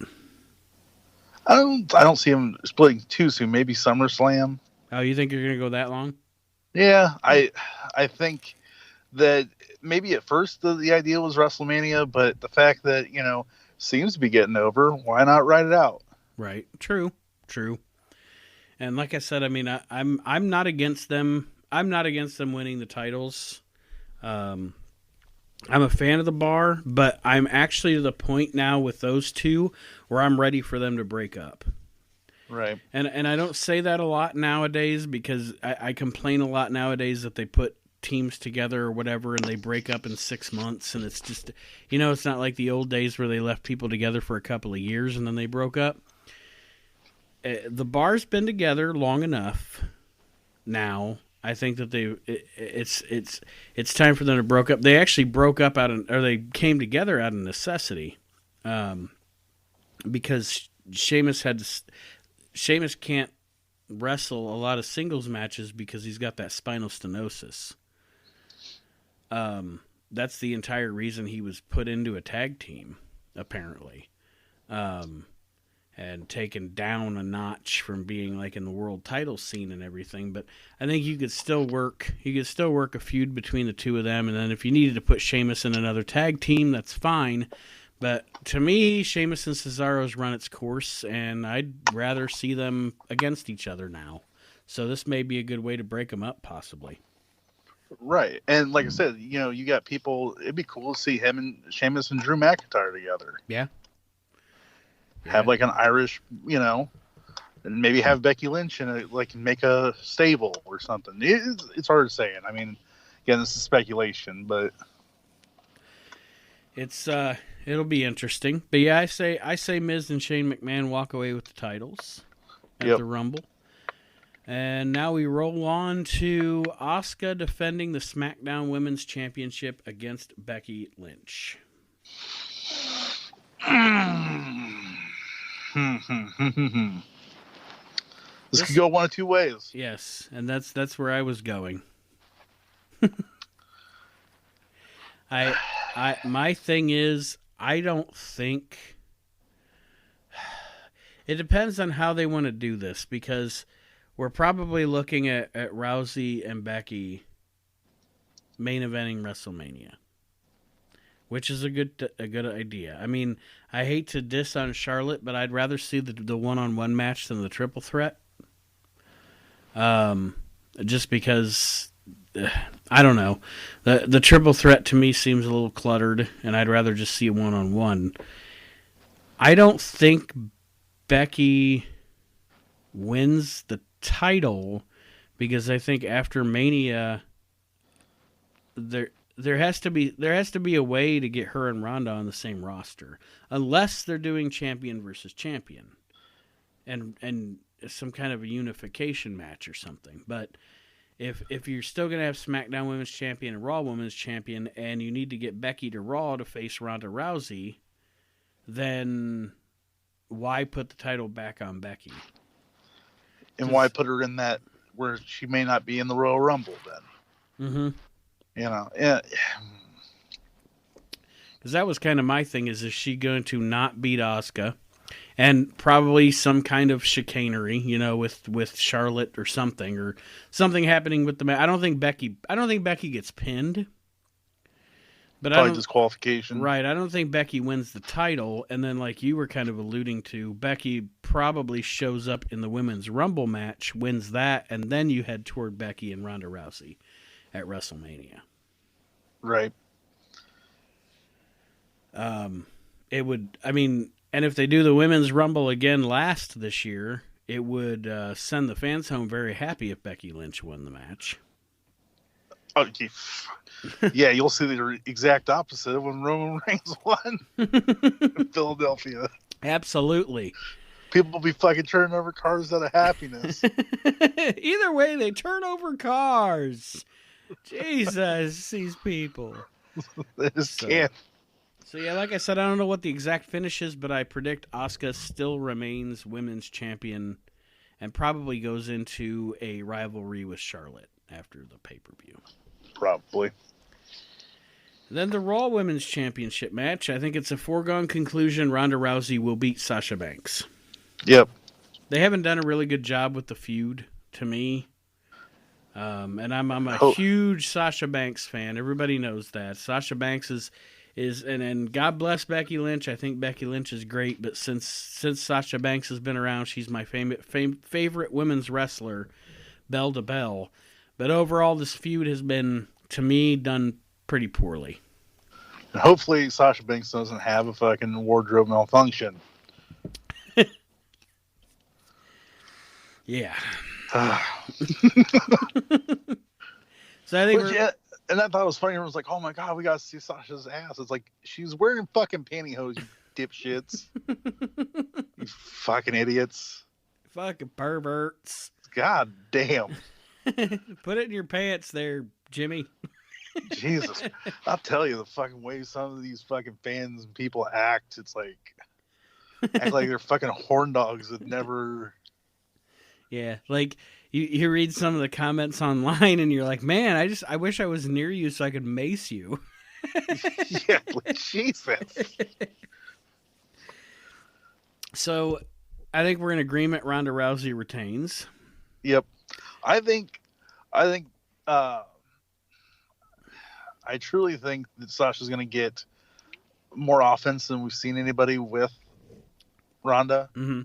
I don't see them splitting too soon. Maybe SummerSlam. Oh, you think you're going to go that long? Yeah, I think that maybe at first the idea was WrestleMania, but the fact that seems to be getting over, why not write it out? Right. True. True. And like I said, I mean, I'm not against them. I'm not against them winning the titles. I'm a fan of the Bar, but I'm actually to the point now with those two where I'm ready for them to break up. Right. And I don't say that a lot nowadays because I complain a lot nowadays that they put teams together or whatever and they break up in 6 months, and it's just, it's not like the old days where they left people together for a couple of years and then they broke up. The Bar's been together long enough now. I think that it's time for them to break up. They actually broke up they came together out of necessity, because Sheamus can't wrestle a lot of singles matches because he's got that spinal stenosis. That's the entire reason he was put into a tag team, apparently. And taken down a notch from being like in the world title scene and everything. But I think you could still work a feud between the two of them. And then if you needed to put Sheamus in another tag team, that's fine. But to me, Sheamus and Cesaro's run its course, and I'd rather see them against each other now. So this may be a good way to break them up, possibly. Right. And like I said, you got people, it'd be cool to see him and Sheamus and Drew McIntyre together. Yeah. Have like an Irish, and maybe have Becky Lynch and make a stable or something. It's hard to say. I mean, again, this is speculation, but it's it'll be interesting. But yeah, I say Miz and Shane McMahon walk away with the titles at the Rumble. And now we roll on to Asuka defending the SmackDown Women's Championship against Becky Lynch. This could go one of two ways. Yes, and that's where I was going. My thing is, I don't think it depends on how they want to do this, because we're probably looking at Rousey and Becky main eventing WrestleMania, which is a good idea. I mean, I hate to diss on Charlotte, but I'd rather see the one-on-one match than the triple threat. Just because, I don't know, the triple threat to me seems a little cluttered, and I'd rather just see a one-on-one. I don't think Becky wins the title, because I think after Mania, there has to be a way to get her and Ronda on the same roster, unless they're doing champion versus champion, and some kind of a unification match or something. But if you're still going to have SmackDown Women's Champion and Raw Women's Champion, and you need to get Becky to Raw to face Ronda Rousey, then why put the title back on Becky? And why put her in that where she may not be in the Royal Rumble then? Mm-hmm. Yeah. Because that was kind of my thing, is she going to not beat Asuka? And probably some kind of chicanery, with Charlotte or something happening with the match. I don't think Becky gets pinned. But probably disqualification. Right. I don't think Becky wins the title. And then, like you were kind of alluding to, Becky probably shows up in the Women's Rumble match, wins that, and then you head toward Becky and Ronda Rousey at WrestleMania. Right. And if they do the Women's Rumble again last this year, it would send the fans home very happy if Becky Lynch won the match. Oh, yeah, you'll see the exact opposite of when Roman Reigns won in Philadelphia. Absolutely. People will be fucking turning over cars out of happiness. Either way, they turn over cars. Jesus, these people. They just can't. So yeah, like I said, I don't know what the exact finish is, but I predict Asuka still remains women's champion and probably goes into a rivalry with Charlotte after the pay-per-view. Probably. Then the Raw Women's Championship match. I think it's a foregone conclusion Ronda Rousey will beat Sasha Banks. Yep. They haven't done a really good job with the feud, to me. And I'm a huge Sasha Banks fan. Everybody knows that. Sasha Banks is and God bless Becky Lynch. I think Becky Lynch is great, but since Sasha Banks has been around, she's my favorite women's wrestler, bell to bell. But overall, this feud has been, to me, done pretty poorly. And hopefully Sasha Banks doesn't have a fucking wardrobe malfunction. Yeah. So I think and I thought it was funny. Everyone was like, "Oh my god, we gotta see Sasha's ass." It's like she's wearing fucking pantyhose, you dipshits, you fucking idiots, fucking perverts. God damn. Put it in your pants, there, Jimmy. Jesus, I'll tell you the fucking way some of these fucking fans and people act. It's like act like they're fucking horn dogs that never. Yeah, like you read some of the comments online and you're like, man, I wish I was near you so I could mace you. Yeah, Jesus. So I think we're in agreement Ronda Rousey retains. Yep. I truly think that Sasha's going to get more offense than we've seen anybody with Ronda. Mm-hmm.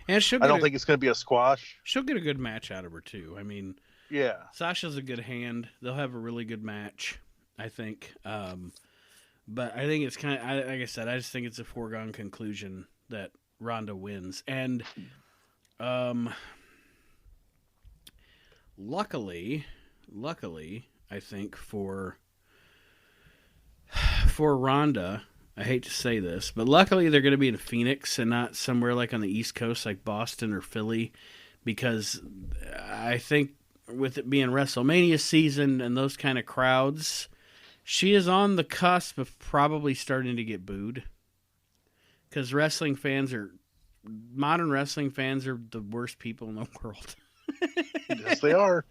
And I don't think it's going to be a squash. She'll get a good match out of her, too. I mean, yeah, Sasha's a good hand. They'll have a really good match, I think. But I think it's kind of, like I said, I just think it's a foregone conclusion that Ronda wins. And luckily, I think for Ronda, I hate to say this, but luckily they're going to be in Phoenix and not somewhere like on the East Coast like Boston or Philly, because I think with it being WrestleMania season and those kind of crowds, she is on the cusp of probably starting to get booed, because modern wrestling fans are the worst people in the world. Yes, they are.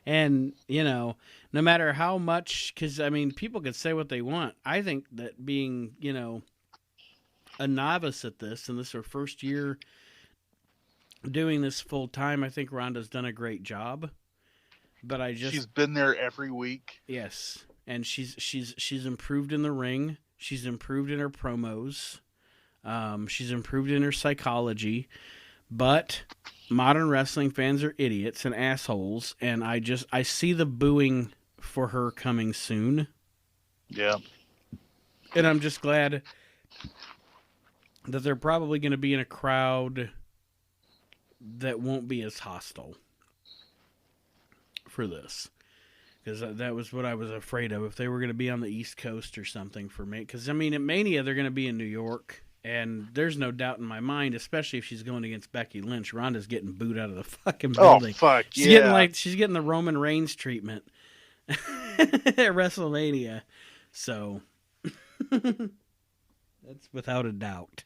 And, no matter how much, because, I mean, people could say what they want. I think that being, a novice at this, and this is her first year doing this full time, I think Ronda's done a great job. But she's been there every week. Yes. And she's improved in the ring. She's improved in her promos. She's improved in her psychology. But modern wrestling fans are idiots and assholes, and I see the booing for her coming soon. Yeah. And I'm just glad that they're probably going to be in a crowd that won't be as hostile for this. Because that was what I was afraid of, if they were going to be on the East Coast or something for me. Because, I mean, at Mania, they're going to be in New York. And there's no doubt in my mind, especially if she's going against Becky Lynch, Ronda's getting booed out of the fucking building. Oh, fuck, She's getting the Roman Reigns treatment at WrestleMania. So, that's without a doubt.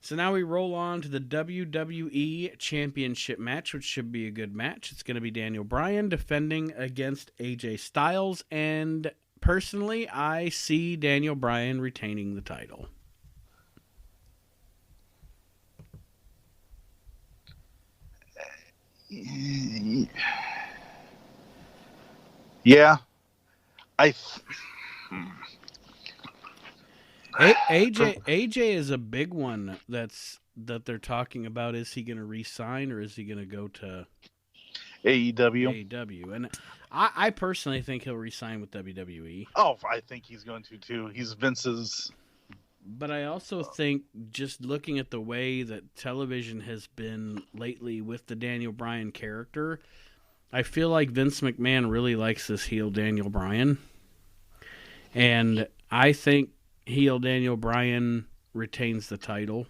So now we roll on to the WWE Championship match, which should be a good match. It's going to be Daniel Bryan defending against AJ Styles. And personally, I see Daniel Bryan retaining the title. Yeah, AJ is a big one that they're talking about. Is he going to re-sign or is he going to go to AEW? And I personally think he'll re-sign with WWE. Oh, I think he's going to too. He's Vince's. But I also think, just looking at the way that television has been lately with the Daniel Bryan character, I feel like Vince McMahon really likes this heel Daniel Bryan. And I think heel Daniel Bryan retains the title.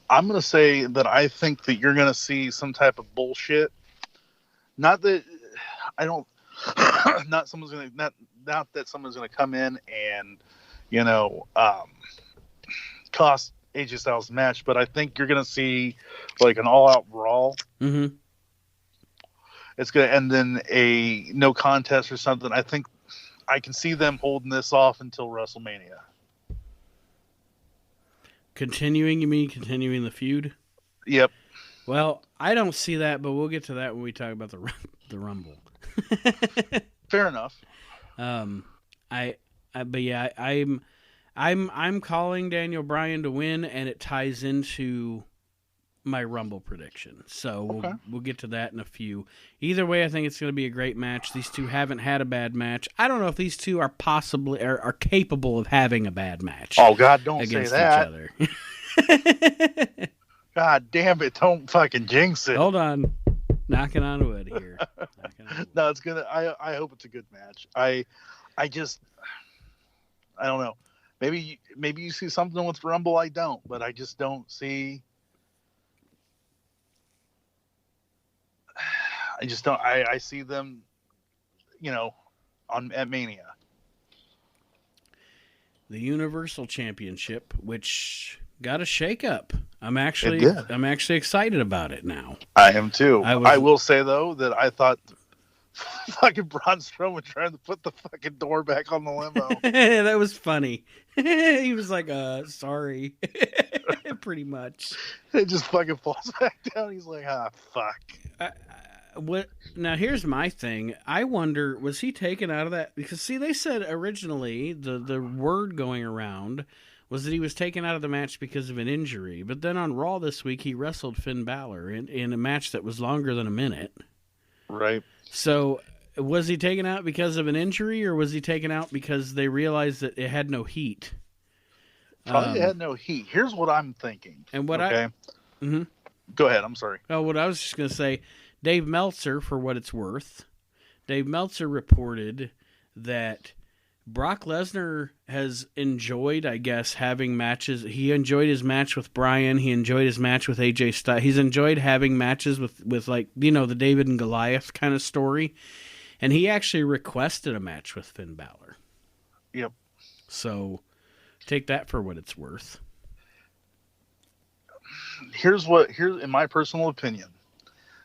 I'm going to say that I think that you're going to see some type of bullshit. Not that not that someone's going to come in and, cost AJ Styles the match, but I think you're going to see like an all-out brawl. Mm-hmm. It's going to end in a no contest or something. I think I can see them holding this off until WrestleMania. You mean continuing the feud? Yep. Well, I don't see that, but we'll get to that when we talk about the Rumble. Fair enough. But yeah, I'm calling Daniel Bryan to win, and it ties into my Rumble prediction. So we'll get to that in a few. Either way, I think it's going to be a great match. These two haven't had a bad match. I don't know if these two are possibly are capable of having a bad match. Oh God, don't say that. Each other. God damn it! Don't fucking jinx it. Hold on, knocking on wood here. No, it's gonna. I hope it's a good match. I don't know. Maybe you see something with Rumble. I don't, but I just don't see. I just don't. I see them, at Mania. The Universal Championship, which got a shakeup. I'm actually excited about it now. I am too. I will say though that I thought fucking Braun Strowman trying to put the fucking door back on the limo. That was funny. He was like, sorry. Pretty much. It just fucking falls back down. He's like, fuck. Now, here's my thing. I wonder, was he taken out of that? Because, see, they said originally the word going around was that he was taken out of the match because of an injury. But then on Raw this week, he wrestled Finn Balor in a match that was longer than a minute. Right. So, was he taken out because of an injury, or was he taken out because they realized that it had no heat? Probably had no heat. Here's what I'm thinking. And what Go ahead. I'm sorry. Oh, what I was just going to say, Dave Meltzer, for what it's worth, Dave Meltzer reported that Brock Lesnar has enjoyed, I guess, having matches. He enjoyed his match with Bryan. He enjoyed his match with AJ Styles. He's enjoyed having matches with like, the David and Goliath kind of story. And he actually requested a match with Finn Balor. Yep. So take that for what it's worth. Here's in my personal opinion.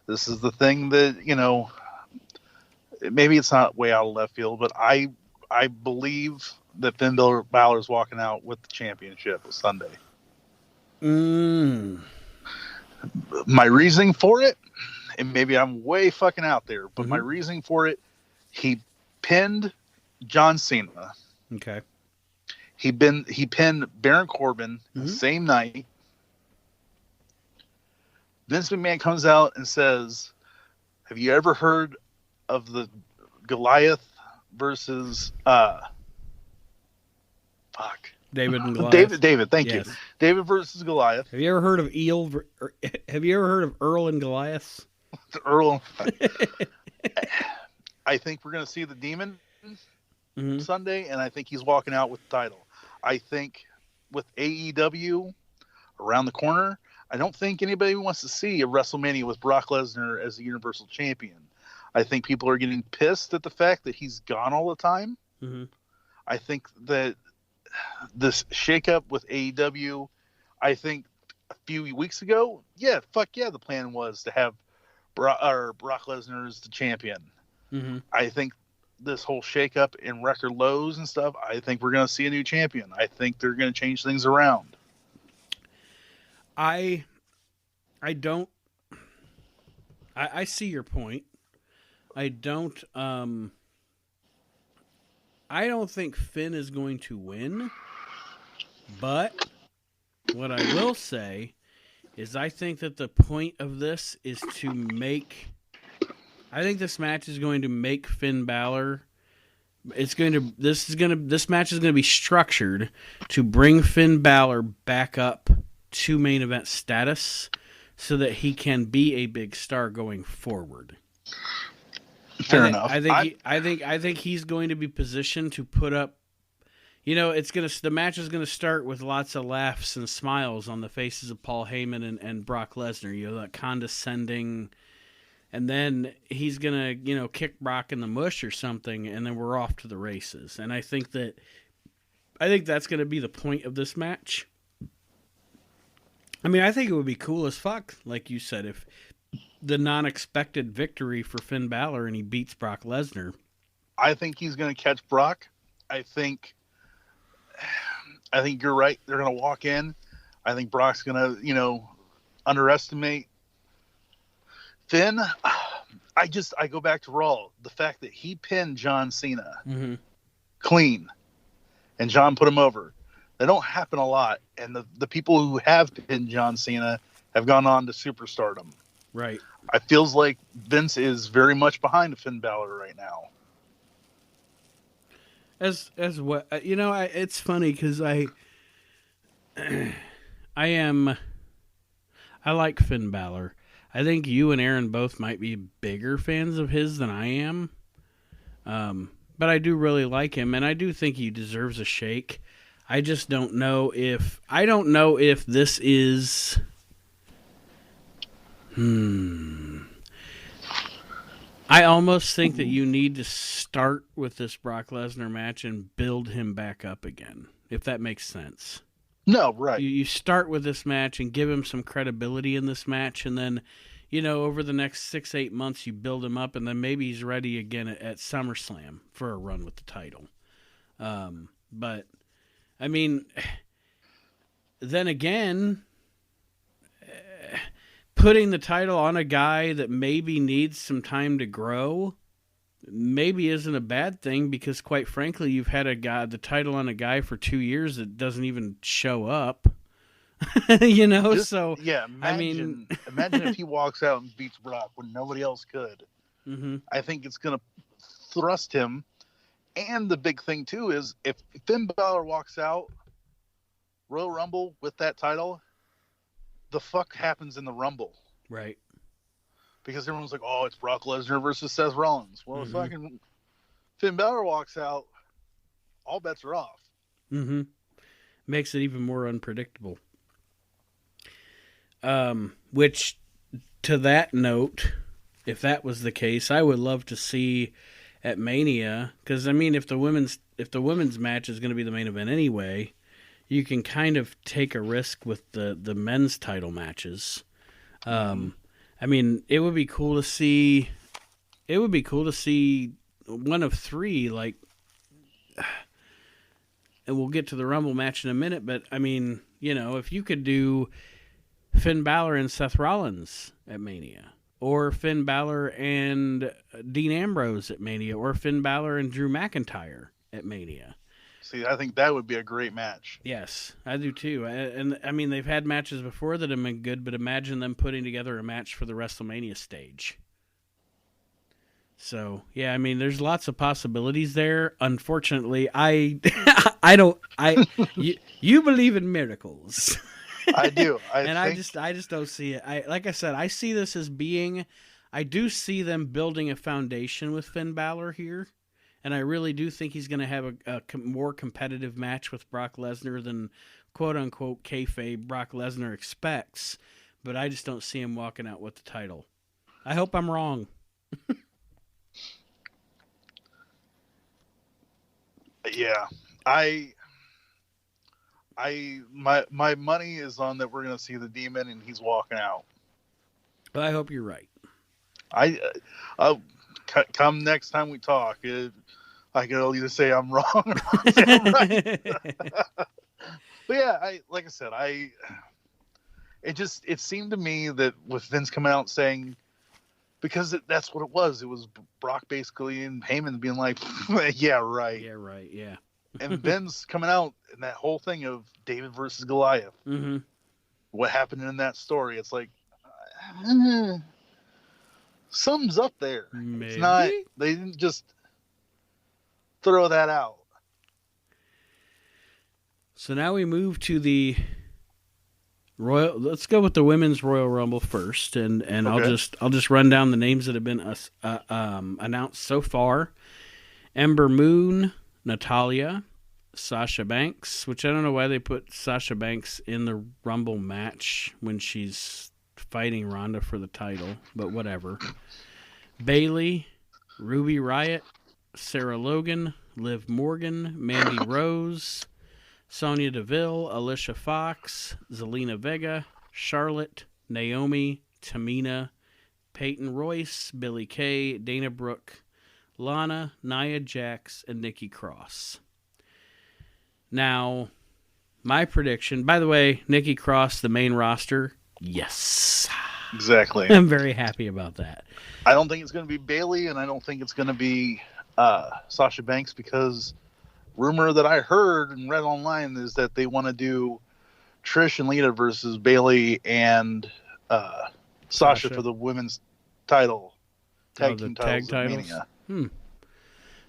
This is the thing that, maybe it's not way out of left field, but I believe that Finn Balor's walking out with the championship Sunday. My reasoning for it, and maybe I'm way fucking out there, but my reasoning for it, he pinned John Cena. Okay. He pinned Baron Corbin the same night. Vince McMahon comes out and says, "Have you ever heard of the Goliath versus David and Goliath?" David, thank you. David versus Goliath. Have you ever heard of Have you ever heard of Earl and Goliath? Earl. I think we're going to see the Demon Sunday, and I think he's walking out with the title. I think with AEW around the corner, I don't think anybody wants to see a WrestleMania with Brock Lesnar as the Universal Champion. I think people are getting pissed at the fact that he's gone all the time. I think that this shakeup with AEW, I think a few weeks ago, the plan was to have Brock Lesnar as the champion. I think this whole shakeup in record lows and stuff, I think we're going to see a new champion. I think they're going to change things around. I see your point. I don't think Finn is going to win, but what I will say is I think that the point of this is to make. I think this match is going to make Finn Balor. This match is going to be structured to bring Finn Balor back up to main event status, so that he can be a big star going forward. Fair enough. I think he's going to be positioned to put up. The match is going to start with lots of laughs and smiles on the faces of Paul Heyman and Brock Lesnar. That condescending, and then he's going to kick Brock in the mush or something, and then we're off to the races. And I think that's going to be the point of this match. I mean, I think it would be cool as fuck, like you said, if the non-expected victory for Finn Balor and he beats Brock Lesnar. I think he's going to catch Brock. I think you're right. They're going to walk in. I think Brock's going to, underestimate Finn. I go back to Raw. The fact that he pinned John Cena clean. and John put him over. They don't happen a lot, and the people who have pinned John Cena have gone on to superstardom. Right. I feels like Vince is very much behind Finn Balor right now. As what it's funny because I like Finn Balor. I think you and Aaron both might be bigger fans of his than I am. But I do really like him, and I do think he deserves a shake. I just don't know if this is. I almost think that you need to start with this Brock Lesnar match and build him back up again, if that makes sense. No, right. You start with this match and give him some credibility in this match, and then, over the next 6-8 months, you build him up, and then maybe he's ready again at SummerSlam for a run with the title. But, I mean, then again, putting the title on a guy that maybe needs some time to grow maybe isn't a bad thing, because quite frankly, you've had the title on a guy for 2 years that doesn't even show up. So yeah, imagine if he walks out and beats Brock when nobody else could. Mm-hmm. I think it's going to thrust him. And the big thing too is if Finn Balor walks out Royal Rumble with that title, the fuck happens in the Rumble? Right. Because everyone's like, oh, it's Brock Lesnar versus Seth Rollins. Well, if fucking Finn Balor walks out, all bets are off. Mm-hmm. Makes it even more unpredictable. Which, to that note, if that was the case, I would love to see at Mania, because I mean, if the women's match is going to be the main event anyway, you can kind of take a risk with the men's title matches. I mean, it would be cool to see. It would be cool to see one of three, like, and we'll get to the Rumble match in a minute. But I mean, if you could do Finn Balor and Seth Rollins at Mania, or Finn Balor and Dean Ambrose at Mania, or Finn Balor and Drew McIntyre at Mania. See, I think that would be a great match. Yes, I do too. And I mean, they've had matches before that have been good, but imagine them putting together a match for the WrestleMania stage. So, yeah, I mean, there's lots of possibilities there. Unfortunately, you believe in miracles. I do. I just don't see it. Like I said, I see this as being, I do see them building a foundation with Finn Balor here. And I really do think he's going to have a more competitive match with Brock Lesnar than quote-unquote kayfabe Brock Lesnar expects. But I just don't see him walking out with the title. I hope I'm wrong. Yeah. My money is on that we're going to see the Demon and he's walking out. I hope you're right. Come next time we talk, I can either say I'm wrong or say I'm right. But yeah, like I said, it seemed to me that with Vince coming out saying, because that's what it was. It was Brock basically and Heyman being like, yeah, right. Yeah, right, yeah. And Vince coming out and that whole thing of David versus Goliath. Mm-hmm. What happened in that story? It's like, something's up there. Maybe. It's not. They didn't just throw that out. So now we move to the Royal. Let's go with the Women's Royal Rumble first, and okay. I'll just run down the names that have been announced so far: Ember Moon, Natalya, Sasha Banks. Which I don't know why they put Sasha Banks in the Rumble match when she's fighting Ronda for the title, but whatever. Bayley, Ruby Riott, Sarah Logan, Liv Morgan, Mandy Rose, Sonya Deville, Alicia Fox, Zelina Vega, Charlotte, Naomi, Tamina, Peyton Royce, Billie Kay, Dana Brooke, Lana, Nia Jax, and Nikki Cross. Now, my prediction, by the way, Nikki Cross, the main roster, yes. Exactly. I'm very happy about that. I don't think it's going to be Bayley, and I don't think it's going to be Sasha Banks, because rumor that I heard and read online is that they want to do Trish and Lita versus Bayley and Sasha for the women's title, tag team titles of Mania.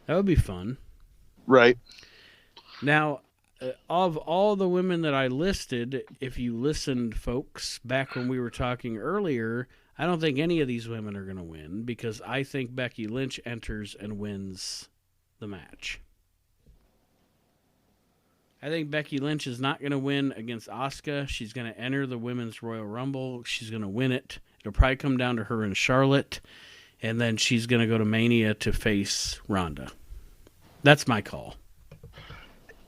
That would be fun. Right. Now, of all the women that I listed, if you listened, folks, back when we were talking earlier, I don't think any of these women are going to win because I think Becky Lynch enters and wins the match. I think Becky Lynch is not going to win against Asuka. She's going to enter the Women's Royal Rumble. She's going to win it. It'll probably come down to her and Charlotte, and then she's going to go to Mania to face Ronda. That's my call.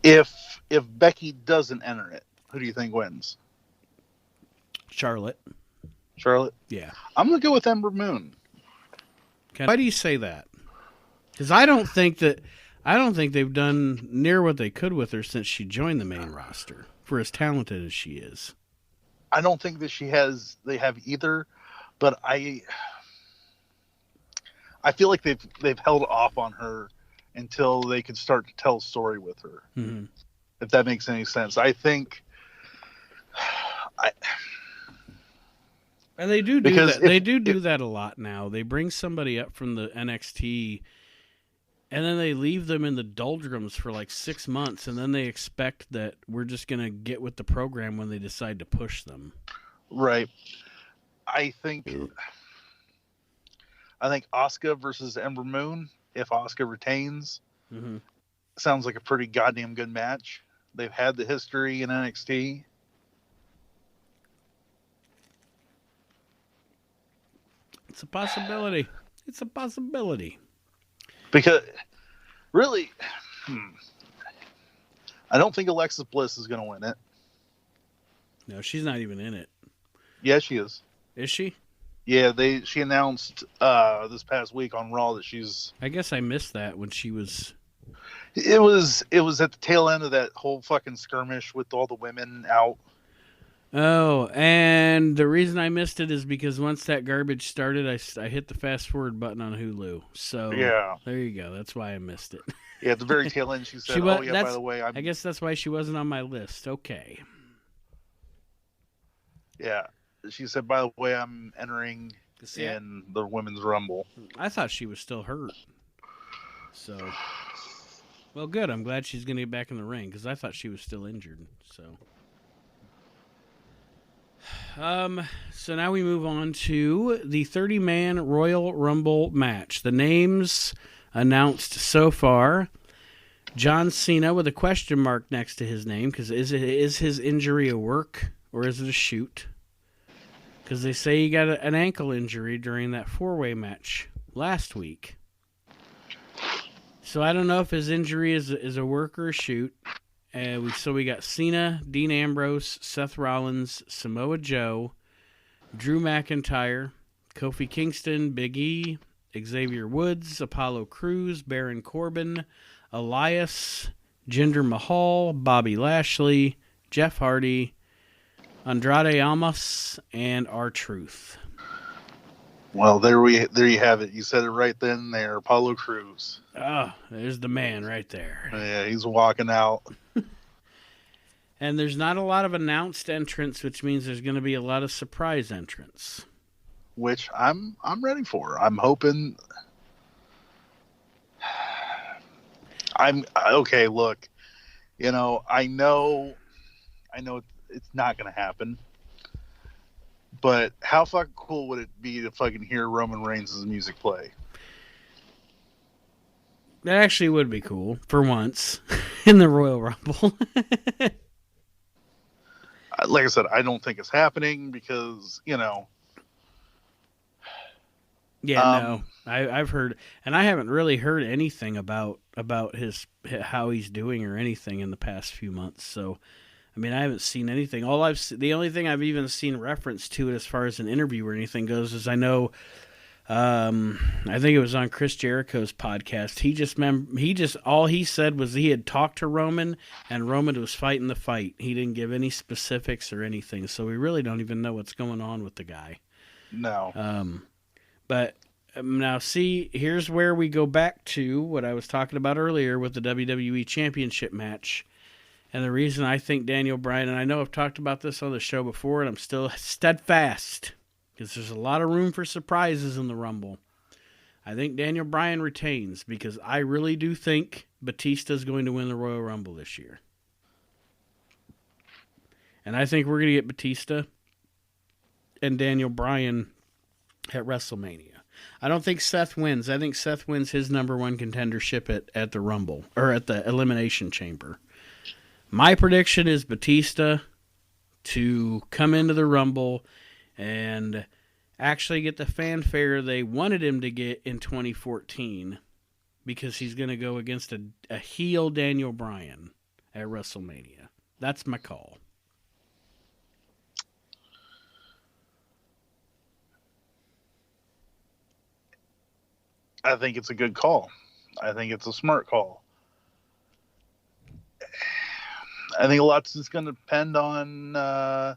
If Becky doesn't enter it, who do you think wins? Charlotte. Charlotte? Yeah. I'm going to go with Ember Moon. Why do you say that? Because I don't think they've done near what they could with her since she joined the main roster, for as talented as she is. I don't think that they have either, but I feel like they've held off on her until they could start to tell a story with her. Mm-hmm. If that makes any sense. I think and they do that. They do that a lot now. They bring somebody up from the NXT and then they leave them in the doldrums for like 6 months, and then they expect that we're just going to get with the program when they decide to push them. Right. I think Asuka versus Ember Moon, if Asuka retains, sounds like a pretty goddamn good match. They've had the history in NXT. It's a possibility. Because, really, I don't think Alexis Bliss is going to win it. No, she's not even in it. Yeah, she is. Is she? Yeah, she announced this past week on Raw that she's... I guess I missed that when she was... It was at the tail end of that whole fucking skirmish with all the women out. Oh, and the reason I missed it is because once that garbage started, I hit the fast forward button on Hulu. So yeah, there you go. That's why I missed it. Yeah, at the very tail end, she said, "Oh yeah, by the way, I guess that's why she wasn't on my list." Okay. Yeah, she said, "By the way, I'm entering in the Women's Rumble." I thought she was still hurt. So, well, good. I'm glad she's going to get back in the ring because I thought she was still injured. So. So now we move on to the 30-man Royal Rumble match. The names announced so far: John Cena with a question mark next to his name because is his injury a work or is it a shoot? Because they say he got an ankle injury during that 4-way match last week. So I don't know if his injury is a work or a shoot. So we got Cena, Dean Ambrose, Seth Rollins, Samoa Joe, Drew McIntyre, Kofi Kingston, Big E, Xavier Woods, Apollo Crews, Baron Corbin, Elias, Jinder Mahal, Bobby Lashley, Jeff Hardy, Andrade Almas, and R-Truth. Well, there you have it. You said it right then and there. Apollo Crews. Oh, there's the man right there. Yeah, he's walking out. And there's not a lot of announced entrants, which means there's going to be a lot of surprise entrants. Which I'm ready for. I'm hoping. Okay. Look, I know it's not going to happen. But how fucking cool would it be to fucking hear Roman Reigns' music play? That actually would be cool, for once, in the Royal Rumble. Like I said, I don't think it's happening because, Yeah, no. I've heard, and I haven't really heard anything about how he's doing or anything in the past few months, so... I mean, I haven't seen anything. The only thing I've even seen reference to it as far as an interview or anything goes is I know, I think it was on Chris Jericho's podcast. He just all he said was he had talked to Roman and Roman was fighting the fight. He didn't give any specifics or anything, so we really don't even know what's going on with the guy. No. But Now, see, here's where we go back to what I was talking about earlier with the WWE Championship match. And the reason I think Daniel Bryan, and I know I've talked about this on the show before, and I'm still steadfast, because there's a lot of room for surprises in the Rumble. I think Daniel Bryan retains, because I really do think Batista's going to win the Royal Rumble this year. And I think we're going to get Batista and Daniel Bryan at WrestleMania. I don't think Seth wins. I think Seth wins his number one contendership at the Rumble, or at the Elimination Chamber. My prediction is Batista to come into the Rumble and actually get the fanfare they wanted him to get in 2014, because he's going to go against a heel Daniel Bryan at WrestleMania. That's my call. I think it's a good call. I think it's a smart call. I think a lot is going to depend on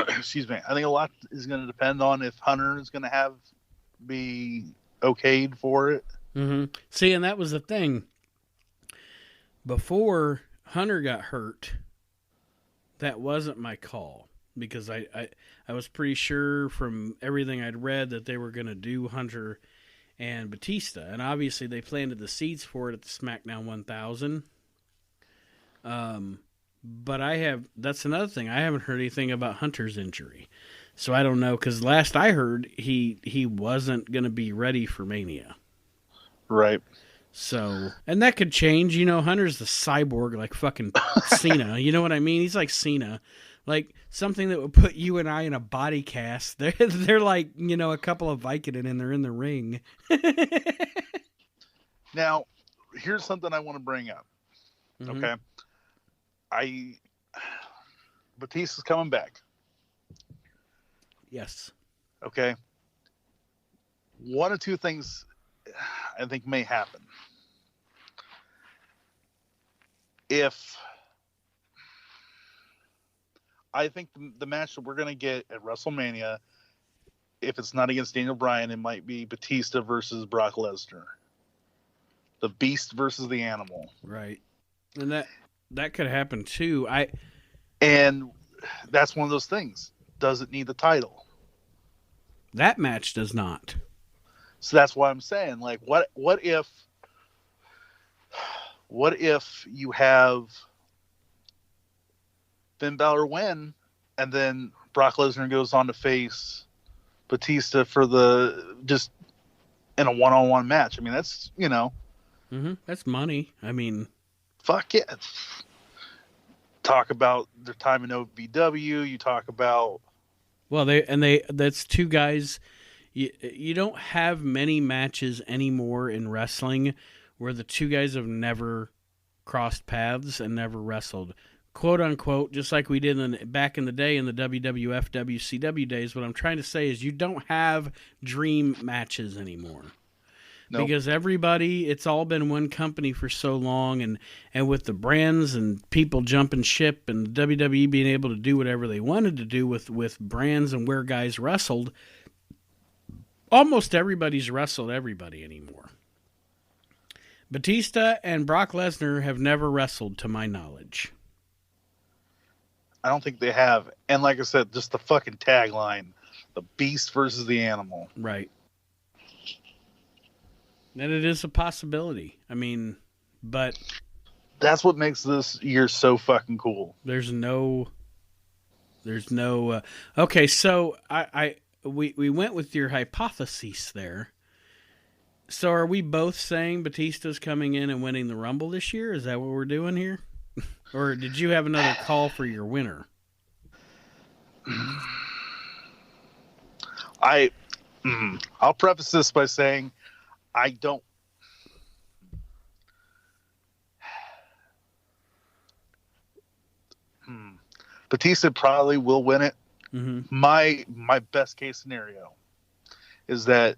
excuse me. I think a lot is going to depend on if Hunter is going to be okayed for it. Mm-hmm. See, and that was the thing. Before Hunter got hurt, that wasn't my call, because I was pretty sure from everything I'd read that they were going to do Hunter and Batista, and obviously they planted the seeds for it at the SmackDown 1000. But that's another thing. I haven't heard anything about Hunter's injury. So I don't know, because last I heard, he wasn't going to be ready for Mania. Right. So, and that could change. Hunter's the cyborg, like fucking Cena. You know what I mean? He's like Cena. Like something that would put you and I in a body cast. They're like, a couple of Vicodin and they're in the ring. Now, here's something I want to bring up. Mm-hmm. Okay. Batista's coming back. Yes. Okay. One of two things I think may happen. I think the match that we're going to get at WrestleMania, if it's not against Daniel Bryan, it might be Batista versus Brock Lesnar. The Beast versus the Animal. Right. And that could happen too. And that's one of those things. Does it need the title? That match does not. So that's why I'm saying, like, what if you have Finn Balor win, and then Brock Lesnar goes on to face Batista for just in a one-on-one match? I mean, that's, that's money. I mean, fuck it. Talk about their time in OVW. You talk about, well, that's two guys. You don't have many matches anymore in wrestling where the two guys have never crossed paths and never wrestled, quote unquote, just like we did back in the day in the WWF, WCW days. What I'm trying to say is you don't have dream matches anymore. Nope. Because it's all been one company for so long, and with the brands and people jumping ship and the WWE being able to do whatever they wanted to do with brands and where guys wrestled, almost everybody's wrestled everybody anymore. Batista and Brock Lesnar have never wrestled, to my knowledge. I don't think they have. And like I said, just the fucking tagline, the Beast versus the Animal. Right. And it is a possibility. I mean, but that's what makes this year so fucking cool. There's no. Okay, so we went with your hypothesis there. So are we both saying Batista's coming in and winning the Rumble this year? Is that what we're doing here? Or did you have another call for your winner? I'll preface this by saying I don't. Batista probably will win it. Mm-hmm. My best case scenario is that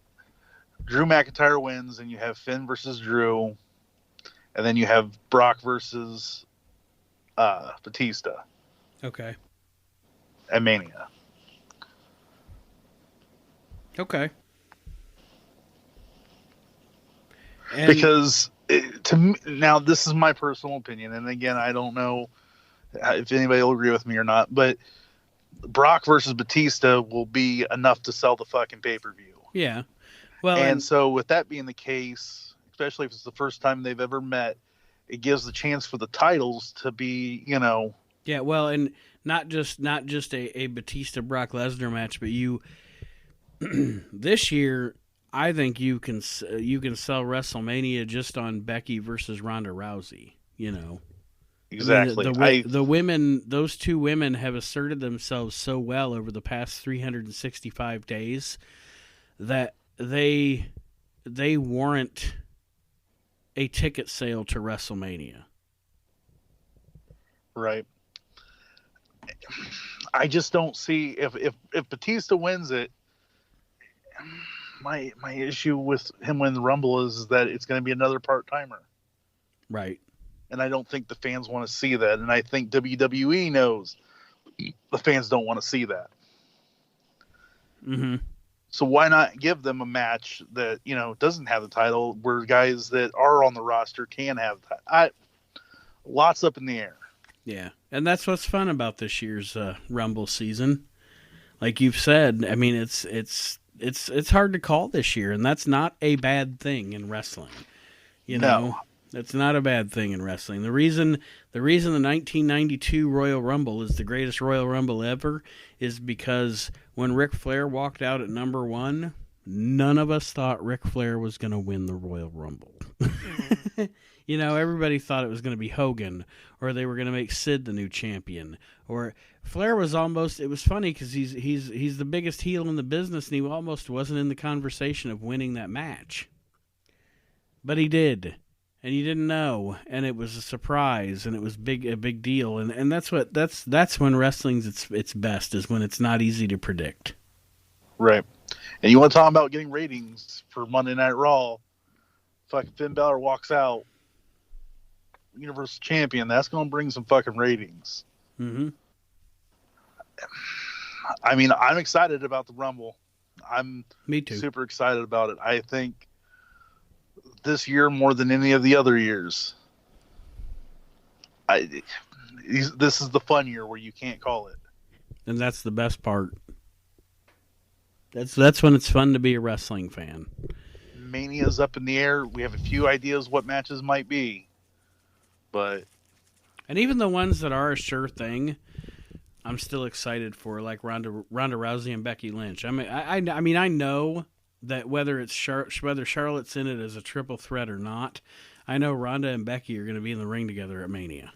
Drew McIntyre wins, and you have Finn versus Drew, and then you have Brock versus Batista. Okay. At Mania. Okay. Because to me, now this is my personal opinion, and again, I don't know if anybody will agree with me or not, but Brock versus Batista will be enough to sell the fucking pay-per-view. Yeah. Well, and so with that being the case, especially if it's the first time they've ever met, it gives the chance for the titles to be, Yeah, well, and not just a Batista Brock Lesnar match, but you this year, I think you can sell WrestleMania just on Becky versus Ronda Rousey. Exactly. I mean, the women, those two women, have asserted themselves so well over the past 365 days that they warrant a ticket sale to WrestleMania. Right. I just don't see if Batista wins it. My issue with him winning the Rumble is that it's going to be another part-timer. Right. And I don't think the fans want to see that. And I think WWE knows the fans don't want to see that. Mm-hmm. So why not give them a match that, doesn't have the title, where guys that are on the roster can have that? Lots up in the air. Yeah. And that's what's fun about this year's Rumble season. Like you've said, I mean, it's hard to call this year, and that's not a bad thing in wrestling. No. That's not a bad thing in wrestling. The reason the 1992 Royal Rumble is the greatest Royal Rumble ever is because when Ric Flair walked out at number 1, none of us thought Ric Flair was going to win the Royal Rumble. Everybody thought it was going to be Hogan, or they were going to make Sid the new champion, or Flair was almost. It was funny because he's the biggest heel in the business, and he almost wasn't in the conversation of winning that match, but he did. And you didn't know, and it was a surprise, and it was a big deal, and that's when wrestling's its best, is when it's not easy to predict. Right. And you want to talk about getting ratings for Monday Night Raw? Fucking Finn Balor walks out, Universal Champion. That's going to bring some fucking ratings. Mm-hmm. I mean, I'm excited about the Rumble. Me too. Super excited about it. I think this year more than any of the other years, this is the fun year where you can't call it, and that's the best part. That's when it's fun to be a wrestling fan. Mania's up in the air. We have a few ideas what matches might be, and even the ones that are a sure thing, I'm still excited for, like Ronda Rousey and Becky Lynch. I mean, I know that whether Charlotte's in it as a triple threat or not, I know Ronda and Becky are going to be in the ring together at Mania.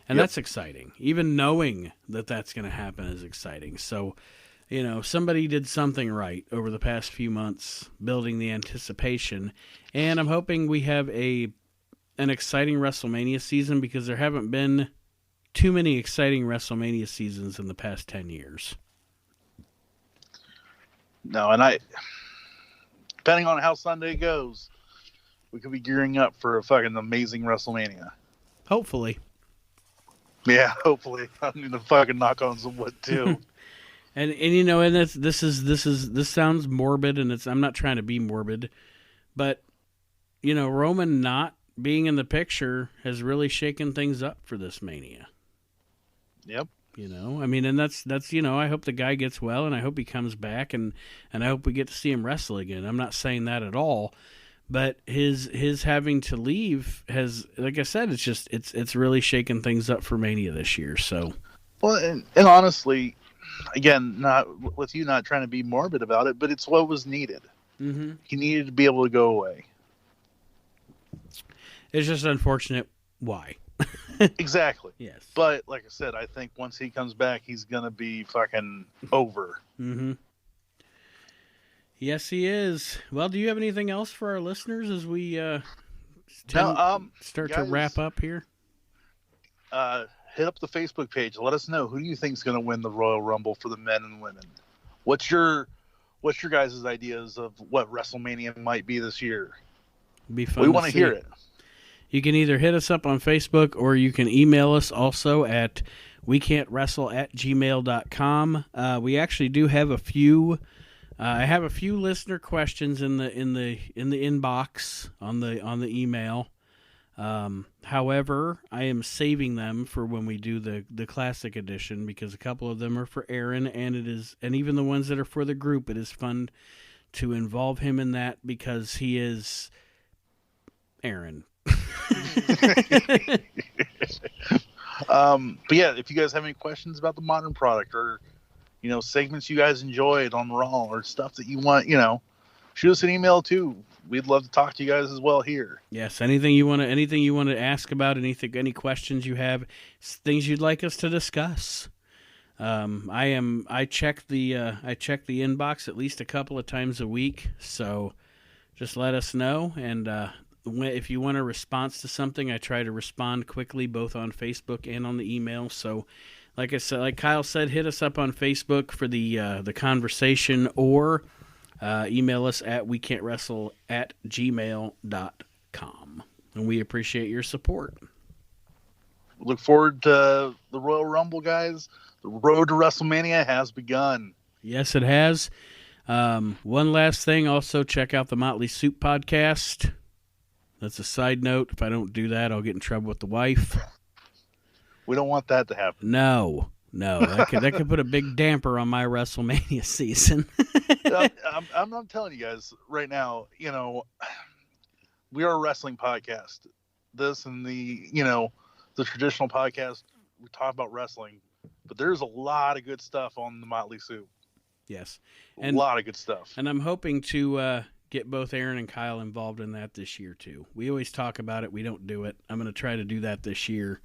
And That's exciting. Even knowing that that's going to happen is exciting. So, somebody did something right over the past few months, building the anticipation. And I'm hoping we have an exciting WrestleMania season, because there haven't been too many exciting WrestleMania seasons in the past 10 years. No, and depending on how Sunday goes, we could be gearing up for a fucking amazing WrestleMania. Hopefully. Yeah, hopefully. I'm going to fucking knock on some wood too. and this sounds morbid, and I'm not trying to be morbid, but Roman not being in the picture has really shaken things up for this Mania. Yep. I mean, and that's I hope the guy gets well, and I hope he comes back, and I hope we get to see him wrestle again. I'm not saying that at all, but his having to leave has, like I said, it's really shaken things up for Mania this year. So, well, and honestly, again, not with you not trying to be morbid about it, but it's what was needed. Mm-hmm. He needed to be able to go away. It's just unfortunate. Why? Exactly. Yes. But like I said, I think once he comes back, he's going to be fucking over. Mm-hmm. Yes, he is. Well, do you have anything else for our listeners as we start to wrap up here? Hit up the Facebook page. Let us know who do you think is going to win the Royal Rumble for the men and women. What's your guys' ideas of what WrestleMania might be this year? Be fun. We want to hear it. You can either hit us up on Facebook, or you can email us also at wecan'twrestle@gmail.com. We actually do have a few I have a few listener questions in the inbox on the email. However, I am saving them for when we do the classic edition, because a couple of them are for Aaron, and even the ones that are for the group, it is fun to involve him in that because he is Aaron. But yeah, if you guys have any questions about the modern product, or segments you guys enjoyed on Raw, or stuff that you want, shoot us an email too. We'd love to talk to you guys as well here. Yes, anything you want to ask about, any questions you have, things you'd like us to discuss. I check the inbox at least a couple of times a week, so just let us know. And if you want a response to something, I try to respond quickly, both on Facebook and on the email. So, like I said, like Kyle said, hit us up on Facebook for the conversation, or email us at wecan'twrestle@gmail.com. And we appreciate your support. Look forward to the Royal Rumble, guys. The road to WrestleMania has begun. Yes, it has. One last thing, also check out the Motley Soup podcast. That's a side note. If I don't do that, I'll get in trouble with the wife. We don't want that to happen. No. That could put a big damper on my WrestleMania season. I'm telling you guys right now, we are a wrestling podcast. This and the traditional podcast, we talk about wrestling, but there's a lot of good stuff on the Motley Soup. Yes. A lot of good stuff. And I'm hoping to get both Aaron and Kyle involved in that this year too. We always talk about it. We don't do it. I'm going to try to do that this year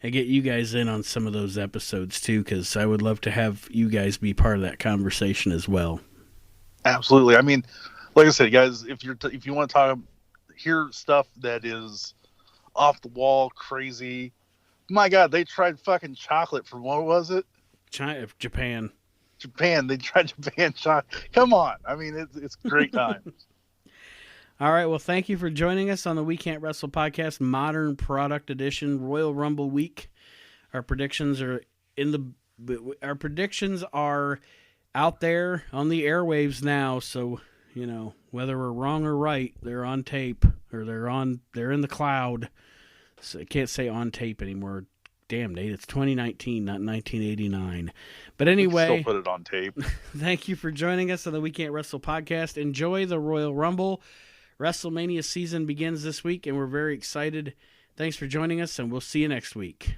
and get you guys in on some of those episodes too, because I would love to have you guys be part of that conversation as well. Absolutely. I mean, like I said, guys, if you want to hear stuff that is off the wall, crazy. My God, they tried fucking chocolate from, what was it? Japan. They tried Japan chocolate. Come on. I mean, it's great times. All right. Well, thank you for joining us on the We Can't Wrestle podcast, Modern Product Edition, Royal Rumble week. Our predictions are out there on the airwaves now. So, whether we're wrong or right, they're on tape, or they're in the cloud. So I can't say on tape anymore. Damn, Nate, it's 2019, not 1989. But anyway, still put it on tape. Thank you for joining us on the We Can't Wrestle podcast. Enjoy the Royal Rumble. WrestleMania season begins this week, and we're very excited. Thanks for joining us, and we'll see you next week.